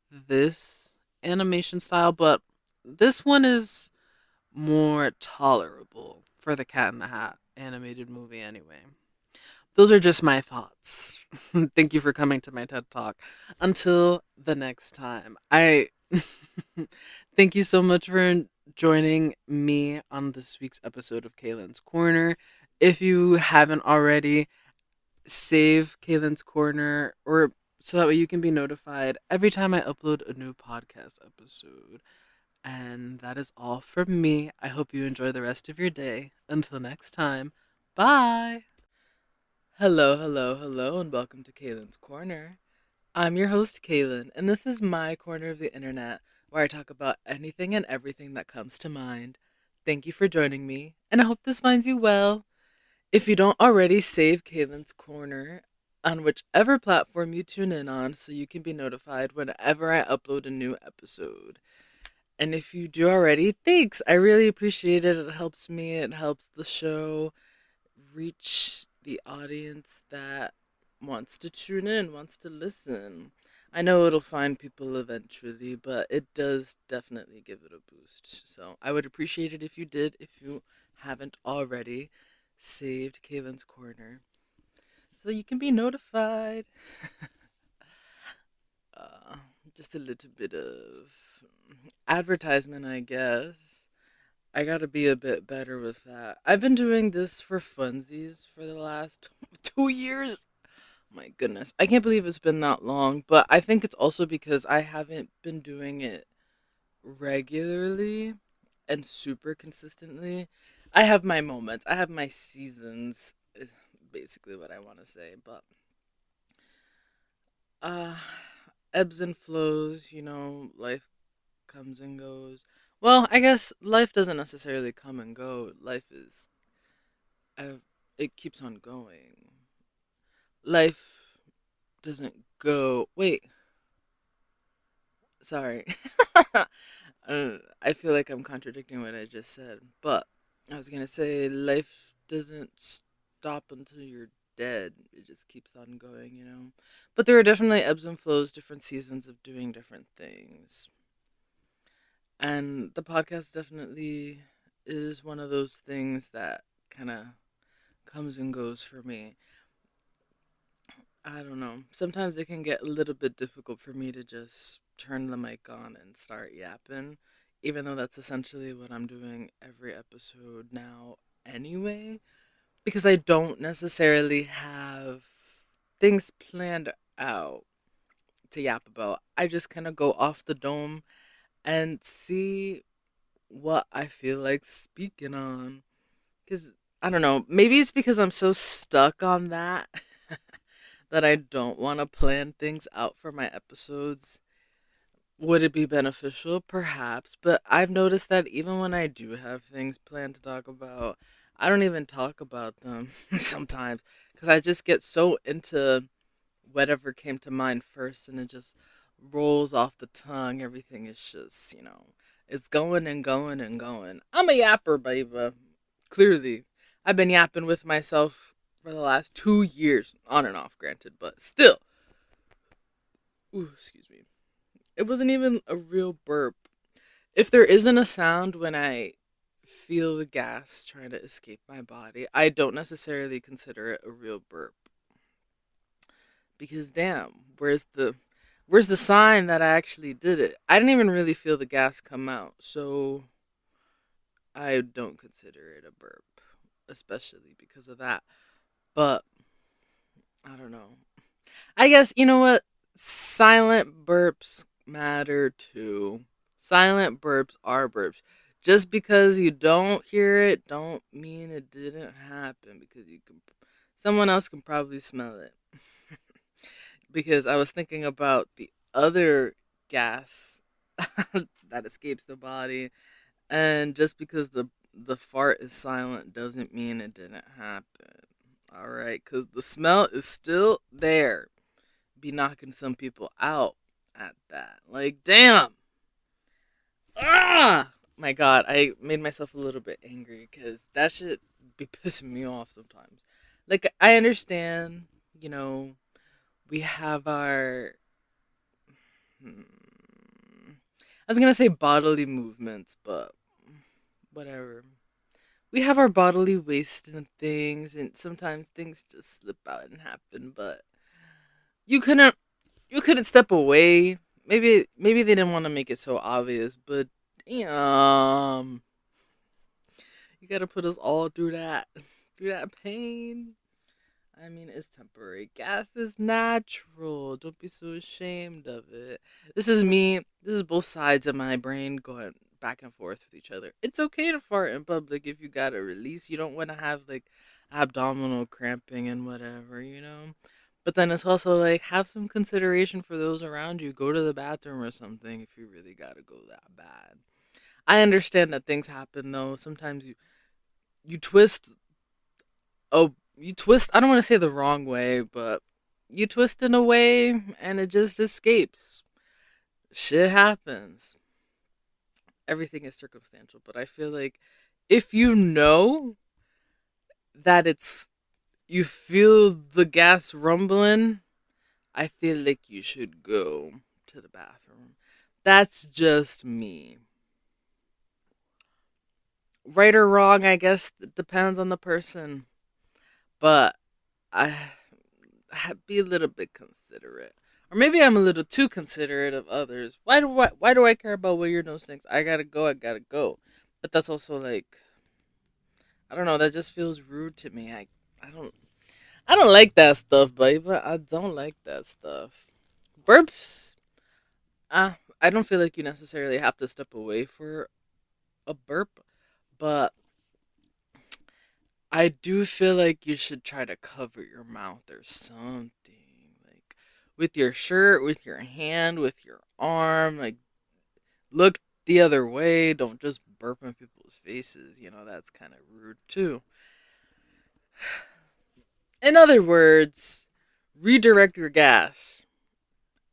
this animation style. But this one is more tolerable for the Cat in the Hat animated movie anyway. Those are just my thoughts. Thank you for coming to my TED Talk. Until the next time, I thank you so much for joining me on this week's episode of Kaylin's Corner. If you haven't already, save Kaylin's Corner or so that way you can be notified every time I upload a new podcast episode. And that is all from me. I hope you enjoy the rest of your day. Until next time, bye. Hello, hello, hello, and welcome to Kaylin's Corner. I'm your host, Kaylin, and this is my corner of the internet where I talk about anything and everything that comes to mind. Thank you for joining me, and I hope this finds you well. If you don't already, save Kaylin's Corner on whichever platform you tune in on so you can be notified whenever I upload a new episode. And if you do already, thanks. I really appreciate it. It helps me, it helps the show reach the audience that wants to tune in, wants to listen. I know it'll find people eventually, but it does definitely give it a boost. So I would appreciate it if you did, if you haven't already saved Kaylin's Corner, so you can be notified. uh, just a little bit of advertisement, I guess. I gotta be a bit better with that. I've been doing this for funsies for the last 2 years. My goodness. I can't believe it's been that long, but I think it's also because I haven't been doing it regularly and super consistently. I have my moments, I have my seasons, is basically what I want to say, but uh ebbs and flows, life comes and goes. Well, I guess life doesn't necessarily come and go. Life is uh, it keeps on going. Life doesn't go. Wait, sorry. I feel like I'm contradicting what I just said, but I was gonna say life doesn't stop until you're dead. It just keeps on going. But there are definitely ebbs and flows, different seasons of doing different things, and the podcast definitely is one of those things that kind of comes and goes for me. I don't know. Sometimes it can get a little bit difficult for me to just turn the mic on and start yapping, even though that's essentially what I'm doing every episode now anyway, because I don't necessarily have things planned out to yap about. I just kind of go off the dome and see what I feel like speaking on. Because I don't know, maybe it's because I'm so stuck on that that I don't want to plan things out for my episodes. Would it be beneficial? Perhaps. But I've noticed that even when I do have things planned to talk about, I don't even talk about them sometimes because I just get so into whatever came to mind first and it just rolls off the tongue. Everything is just, it's going and going and going. I'm a yapper, baby. Clearly. I've been yapping with myself for the last 2 years, on and off, granted, but still. Ooh, excuse me. It wasn't even a real burp. If there isn't a sound when I feel the gas trying to escape my body, I don't necessarily consider it a real burp. Because damn, where's the sign that I actually did it? I didn't even really feel the gas come out, so I don't consider it a burp, especially because of that. But I don't know. I guess you know what? Silent burps matter too. Silent burps are burps. Just because you don't hear it, don't mean it didn't happen. Because someone else can probably smell it. Because I was thinking about the other gas that escapes the body, and just because the fart is silent doesn't mean it didn't happen. All right, because the smell is still there. Be knocking some people out at that. Like, damn. Ah! My God, I made myself a little bit angry because that shit be pissing me off sometimes. Like, I understand, you know, we have our. I was gonna say bodily movements, but whatever. We have our bodily waste and things, and sometimes things just slip out and happen. But you couldn't you couldn't step away. Maybe they didn't want to make it so obvious, but damn, you gotta put us all through that pain. I mean, it's temporary. Gas is natural. Don't be so ashamed of it. This is me. This is both sides of my brain going back and forth with each other. It's okay to fart in public if you got a release. You don't want to have like abdominal cramping and whatever. But then it's also like have some consideration for those around you. Go to the bathroom or something if you really gotta go that bad. I understand that things happen though. Sometimes you twist you twist, I don't want to say the wrong way, but you twist in a way and it just escapes. Shit happens. Everything is circumstantial, but I feel like if you know that you feel the gas rumbling, I feel like you should go to the bathroom. That's just me. Right or wrong, I guess it depends on the person, but I be a little bit considerate. Or maybe I'm a little too considerate of others. Why do I care about weird nose things? I gotta go, I gotta go. But that's also like I don't know, that just feels rude to me. I don't I don't like that stuff, baby. I don't like that stuff. Burps. I don't feel like you necessarily have to step away for a burp, but I do feel like you should try to cover your mouth or something. Like with your shirt, with your hand, with your arm. Like look the other way. Don't just burp in people's faces. That's kind of rude too. In other words, redirect your gas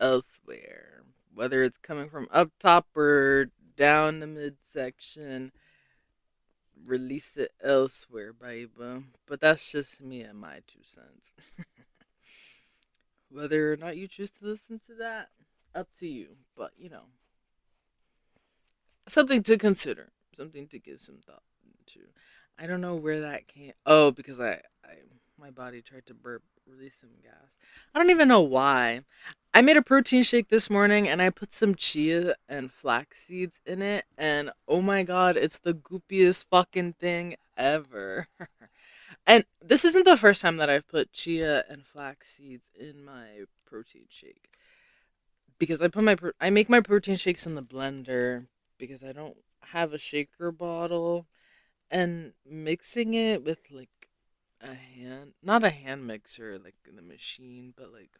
elsewhere. Whether it's coming from up top or down the midsection, release it elsewhere, baby. But that's just me and my 2 cents. Whether or not you choose to listen to that, up to you. But, something to consider, something to give some thought to. I don't know where that came. Oh, because my body tried to burp, release some gas. I don't even know why. I made a protein shake this morning and I put some chia and flax seeds in it, and oh my god, it's the goopiest fucking thing ever. And this isn't the first time that I've put chia and flax seeds in my protein shake, because I make my protein shakes in the blender because I don't have a shaker bottle, and mixing it with like a hand, not a hand mixer like in the machine, but like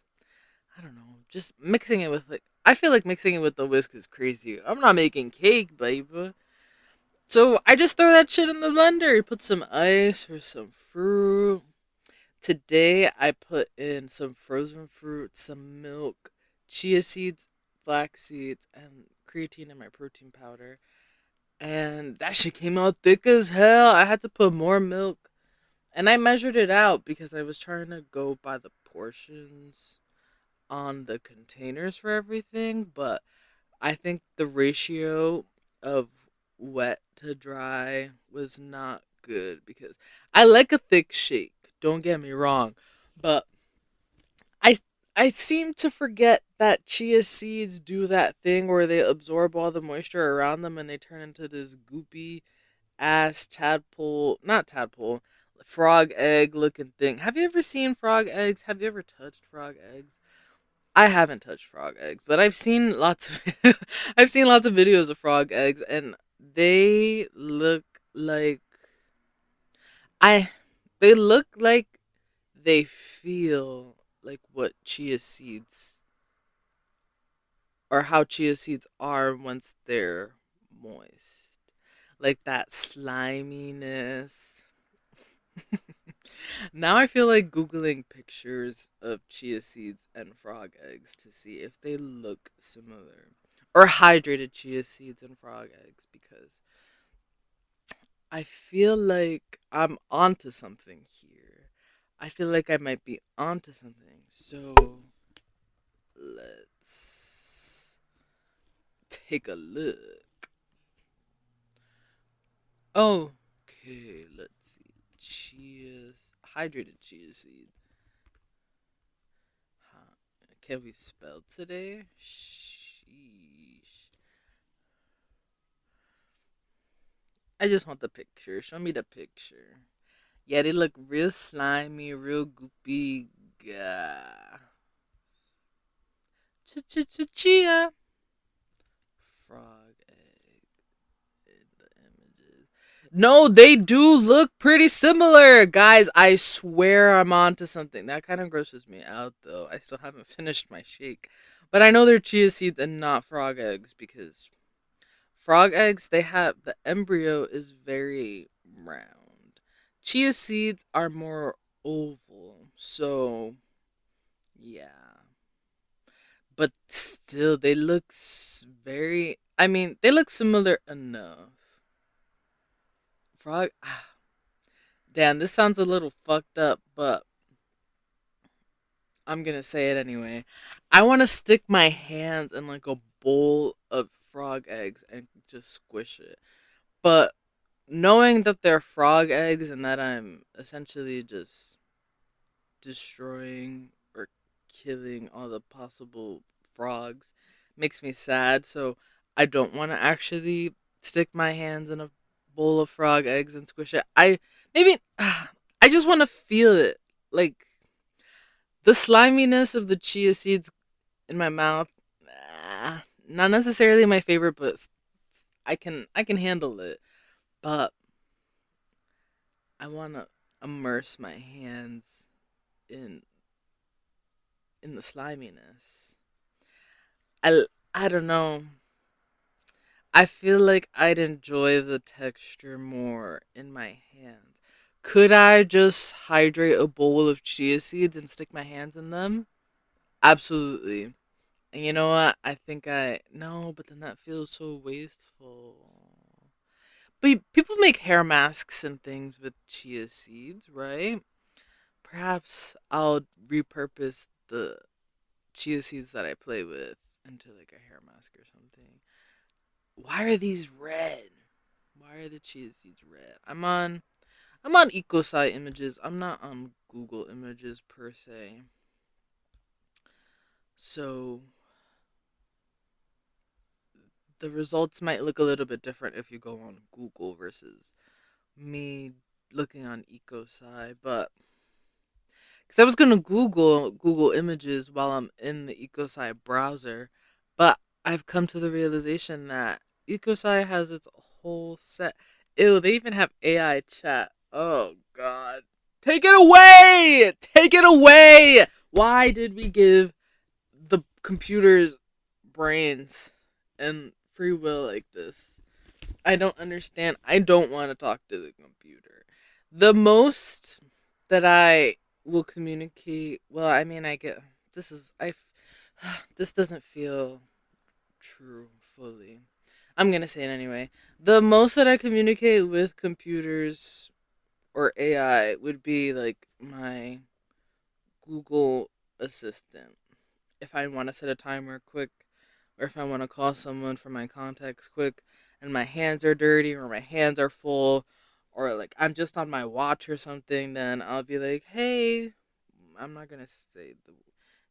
I don't know, just mixing it with like I feel like mixing it with the whisk is crazy. I'm not making cake, baby. So I just throw that shit in the blender. Put some ice or some fruit. Today I put in some frozen fruit, some milk, chia seeds, flax seeds, and creatine in my protein powder. And that shit came out thick as hell. I had to put more milk. And I measured it out because I was trying to go by the portions on the containers for everything. But I think the ratio of wet to dry was not good, because I like a thick shake. Don't get me wrong, but I I seem to forget that chia seeds do that thing where they absorb all the moisture around them and they turn into this goopy ass tadpole, not tadpole, frog egg looking thing. Have you ever seen frog eggs? Have you ever touched frog eggs? I haven't touched frog eggs, but I've seen lots of I've seen lots of videos of frog eggs, and they look like I they look like they feel like what chia seeds, or how chia seeds are once they're moist. Like that sliminess. Now I feel like Googling pictures of chia seeds and frog eggs to see if they look similar. Or hydrated chia seeds and frog eggs, because I feel like I'm onto something here. I feel like I might be onto something. So let's take a look. Okay, let's see. Hydrated chia seeds. Huh. Can we spell today? Sheesh. I just want the picture. Show me the picture. Yeah, they look real slimy, real goopy. Gah. Chia. Frog egg in the images. No, they do look pretty similar, guys. I swear I'm onto something. That kind of grosses me out, though. I still haven't finished my shake, but I know they're chia seeds and not frog eggs, because frog eggs, they have the embryo is very round. Chia seeds are more oval. So, yeah. But still, they look very. I mean, they look similar enough. Frog. Damn, this sounds a little fucked up, but I'm gonna say it anyway. I want to stick my hands in like a bowl of frog eggs and just squish it. But knowing that they're frog eggs and that I'm essentially just destroying or killing all the possible frogs makes me sad. So I don't want to actually stick my hands in a bowl of frog eggs and squish it. I maybe I just want to feel it. Like The sliminess of the chia seeds in my mouth, not necessarily my favorite, but I can handle it. But I want to immerse my hands in in the sliminess. I don't know. I feel like I'd enjoy the texture more in my hands. Could I just hydrate a bowl of chia seeds and stick my hands in them? Absolutely. And you know what? I think I no, but then that feels so wasteful. But people make hair masks and things with chia seeds, right? Perhaps I'll repurpose the chia seeds that I play with into like a hair mask or something. Why are these red? Why are the chia seeds red? I'm on EcoSci images. I'm not on Google images per se. So the results might look a little bit different if you go on Google versus me looking on EcoSci, but because I was gonna Google images while I'm in the EcoSci browser, but I've come to the realization that EcoSci has its whole set. Ew, they even have AI chat. Oh God, take it away! Take it away! Why did we give the computers brains and free will like this? I don't understand. I don't want to talk to the computer. The most that I will communicate, well, I mean, I get this is I this doesn't feel true fully. I'm going to say it anyway. The most that I communicate with computers or AI would be like my Google Assistant. If I want to set a timer quick, or if I want to call someone for my contacts quick and my hands are dirty or my hands are full, or like I'm just on my watch or something, then I'll be like, hey, I'm not going to say the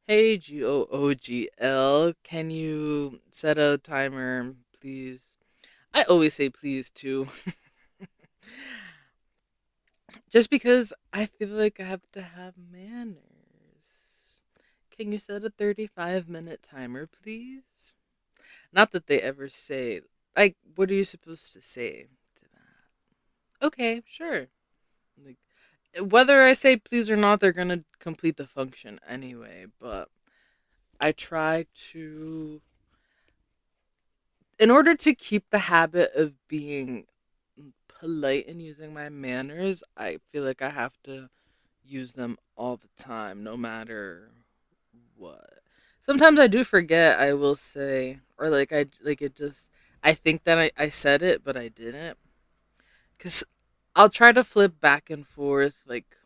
hey GOOGL, can you set a timer, please? I always say please too, just because I feel like I have to have manners. Can you set a 35-minute timer, please? Not that they ever say, like, what are you supposed to say to that? Okay, sure. Like, whether I say please or not, they're gonna complete the function anyway. But I try to, in order to keep the habit of being polite and using my manners, I feel like I have to use them all the time, no matter what. Sometimes I do forget, I will say, or like I like it just I think that I said it but I didn't. Cuz I'll try to flip back and forth like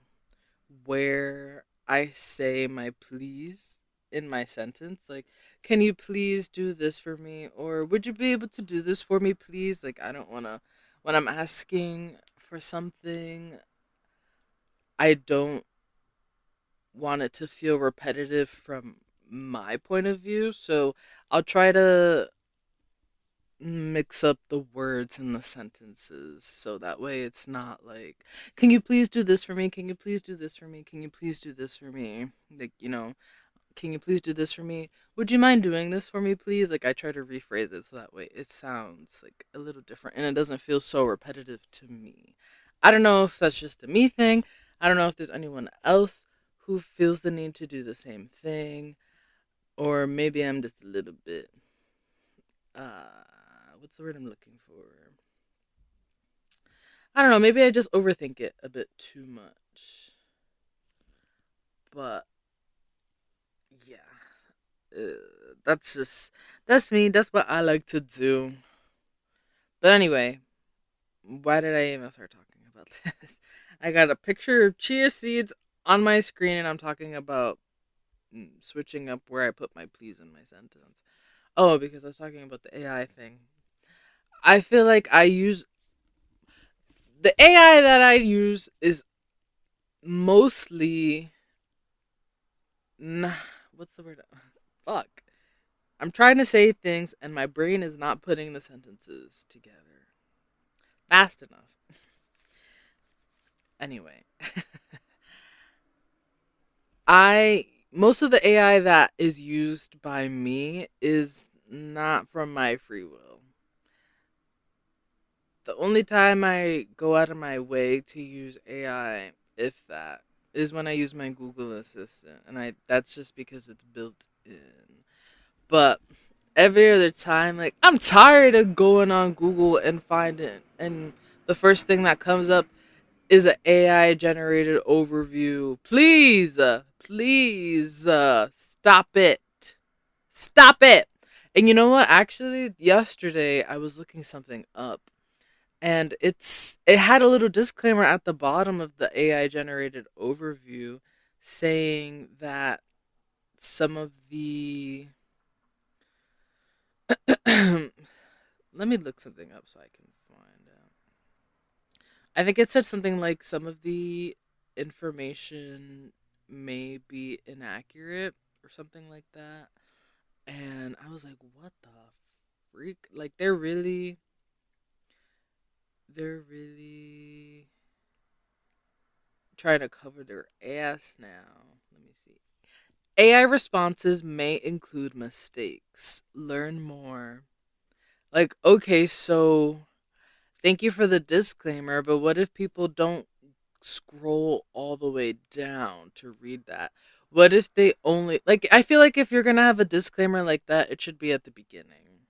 where I say my please in my sentence, like can you please do this for me, or would you be able to do this for me please? Like I don't want to, when I'm asking for something, I don't want it to feel repetitive from my point of view. So I'll try to mix up the words in the sentences so that way it's not like, can you please do this for me? Can you please do this for me? Can you please do this for me? Like, can you please do this for me? Would you mind doing this for me, please? Like, I try to rephrase it so that way it sounds like a little different and it doesn't feel so repetitive to me. I don't know if that's just a me thing. I don't know if there's anyone else who feels the need to do the same thing, or maybe I'm just a little bit, what's the word I'm looking for? I don't know. Maybe I just overthink it a bit too much. But yeah, that's just that's me. That's what I like to do. But anyway, why did I even start talking about this? I got a picture of chia seeds on my screen, and I'm talking about switching up where I put my please in my sentence. Oh, because I was talking about the AI thing. I feel like I use the AI that I use is mostly nah, what's the word? Fuck. I'm trying to say things and my brain is not putting the sentences together fast enough. Anyway, I most of the AI that is used by me is not from my free will. The only time I go out of my way to use AI, if that, is when I use my Google Assistant, and I that's just because it's built in. But every other time, like I'm tired of going on Google and finding, and the first thing that comes up is an AI generated overview. Please, stop it. Stop it. And you know what? Actually, yesterday I was looking something up and it had a little disclaimer at the bottom of the AI generated overview saying that some of the let me look something up so I can find out. I think it said something like some of the information may be inaccurate or something like that. And I was like, what the freak? Like they're really trying to cover their ass now. Let me see. AI responses may include mistakes. Learn more. Like, okay, so thank you for the disclaimer, but what if people don't scroll all the way down to read that? What if they only like I feel like if you're going to have a disclaimer like that, it should be at the beginning.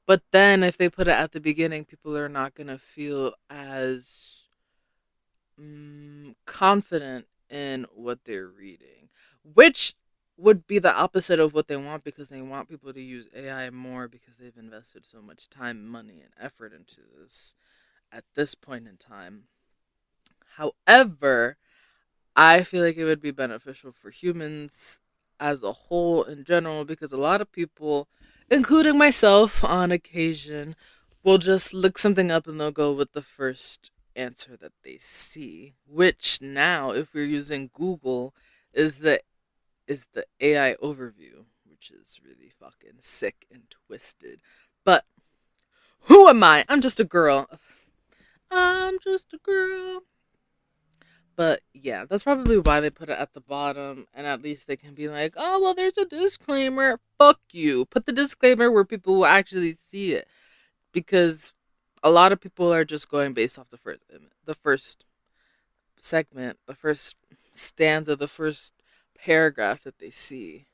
But then if they put it at the beginning, people are not going to feel as confident in what they're reading, which would be the opposite of what they want because they want people to use AI more because they've invested so much time, money, and effort into this at this point in time. However, I feel like it would be beneficial for humans as a whole in general because a lot of people, including myself on occasion, will just look something up and they'll go with the first answer that they see, which now if we're using Google is the AI overview, which is really fucking sick and twisted. But who am I? I'm just a girl. I'm just a girl. But yeah, that's probably why they put it at the bottom, and at least they can be like, "Oh, well, there's a disclaimer." Fuck you. Put the disclaimer where people will actually see it, because a lot of people are just going based off the first segment, the first stanza, the first paragraph that they see.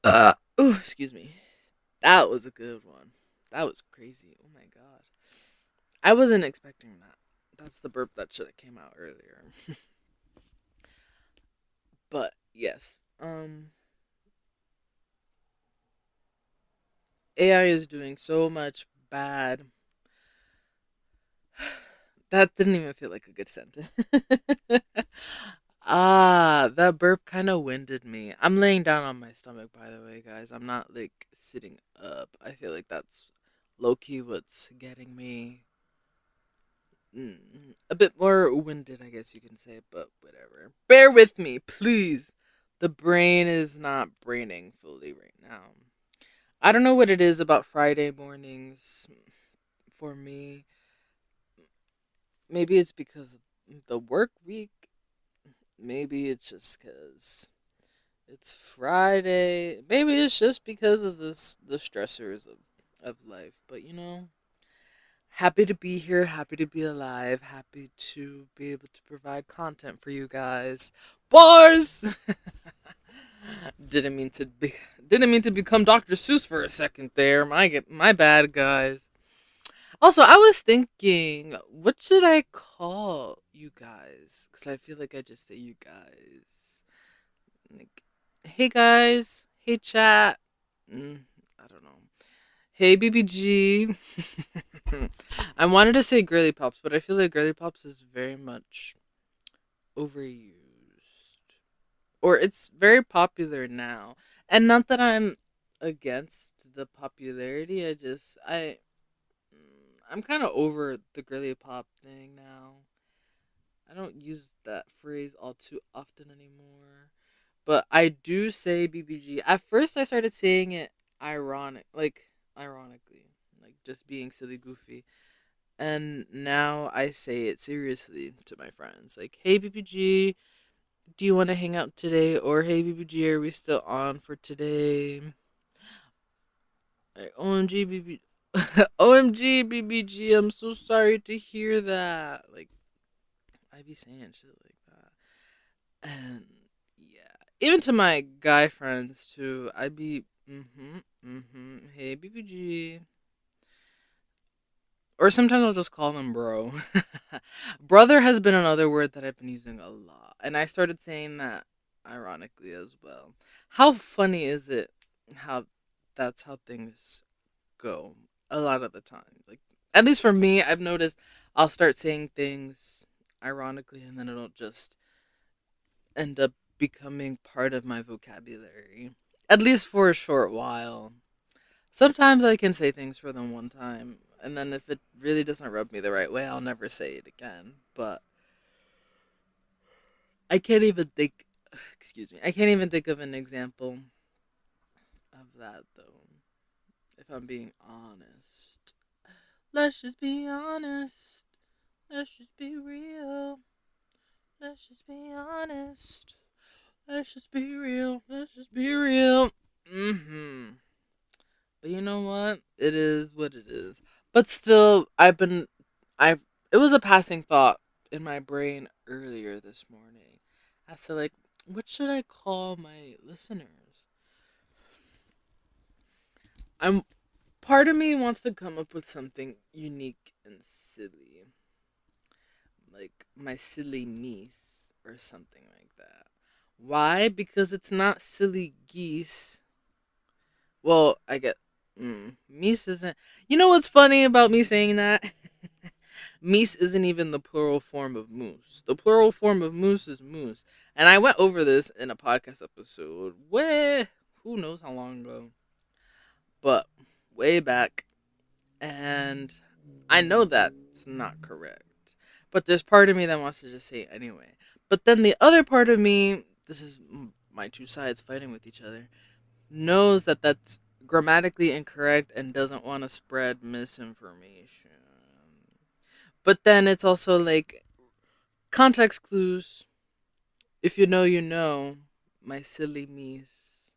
Ooh, excuse me. That was a good one. That was crazy. Oh my god, I wasn't expecting that. That's the burp that should have came out earlier. But yes, AI is doing so much bad. That didn't even feel like a good sentence. That burp kind of winded me. I'm laying down on my stomach, by the way, guys. I'm not like sitting up. I feel like that's low key what's getting me a bit more winded, I guess you can say, but whatever. Bear with me, please. The brain is not braining fully right now. I don't know what it is about Friday mornings for me. Maybe it's because of the work week. Maybe it's just because it's Friday. Maybe it's just because of the stressors of life. But happy to be here. Happy to be alive. Happy to be able to provide content for you guys. Bars. didn't mean to be. Didn't mean to become Dr. Seuss for a second there. My bad, guys. Also, I was thinking, what should I call you guys? Because I feel like I just say you guys. Like, hey guys, hey chat. Mm, I don't know. Hey BBG. I wanted to say girly pops, but I feel like girly pops is very much overused, or it's very popular now. And not that I'm against the popularity. I'm kind of over the girly pop thing now. I don't use that phrase all too often anymore. But I do say BBG. At first I started saying it ironically, like just being silly goofy. And now I say it seriously to my friends. Like, "Hey BBG, do you want to hang out today? Or hey, BBG, are we still on for today? Like, OMG, BB, OMG, BBG, I'm so sorry to hear that. Like, I be saying shit like that. And yeah, even to my guy friends too, I be, hey, BBG. Or sometimes I'll just call them bro. Brother has been another word that I've been using a lot. And I started saying that ironically as well. How funny is it how that's how things go a lot of the time? Like, at least for me, I've noticed I'll start saying things ironically and then it'll just end up becoming part of my vocabulary. At least for a short while. Sometimes I can say things for them one time, and then if it really doesn't rub me the right way, I'll never say it again. But I can't even think. Excuse me. I can't even think of an example of that though. If I'm being honest, let's just be honest. Let's just be real. Let's just be honest. Let's just be real. Let's just be real. Mm-hmm. But you know what? It is what it is. But still, I've, it was a passing thought in my brain earlier this morning as to like, what should I call my listeners? I'm, part of me wants to come up with something unique and silly, like my silly niece or something like that. Why? Because it's not silly geese. Well, I get meese isn't. You know what's funny about me saying that? Meese isn't even the plural form of moose. The plural form of moose is moose, and I went over this in a podcast episode. Way who knows how long ago, but way back, and I know that's not correct. But there's part of me that wants to just say it anyway. But then the other part of me, this is my two sides fighting with each other, knows that that's grammatically incorrect and doesn't want to spread misinformation. But then it's also like context clues. If you know, you know. My silly niece.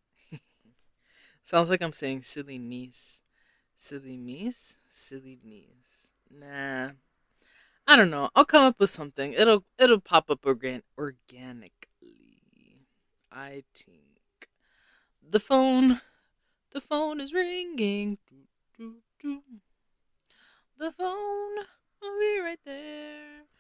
Sounds like I'm saying silly niece. Silly niece? Silly niece. Nah. I don't know. I'll come up with something. It'll pop up organically. I think. The phone. The phone is ringing. Doo, doo, doo. The phone will be right there.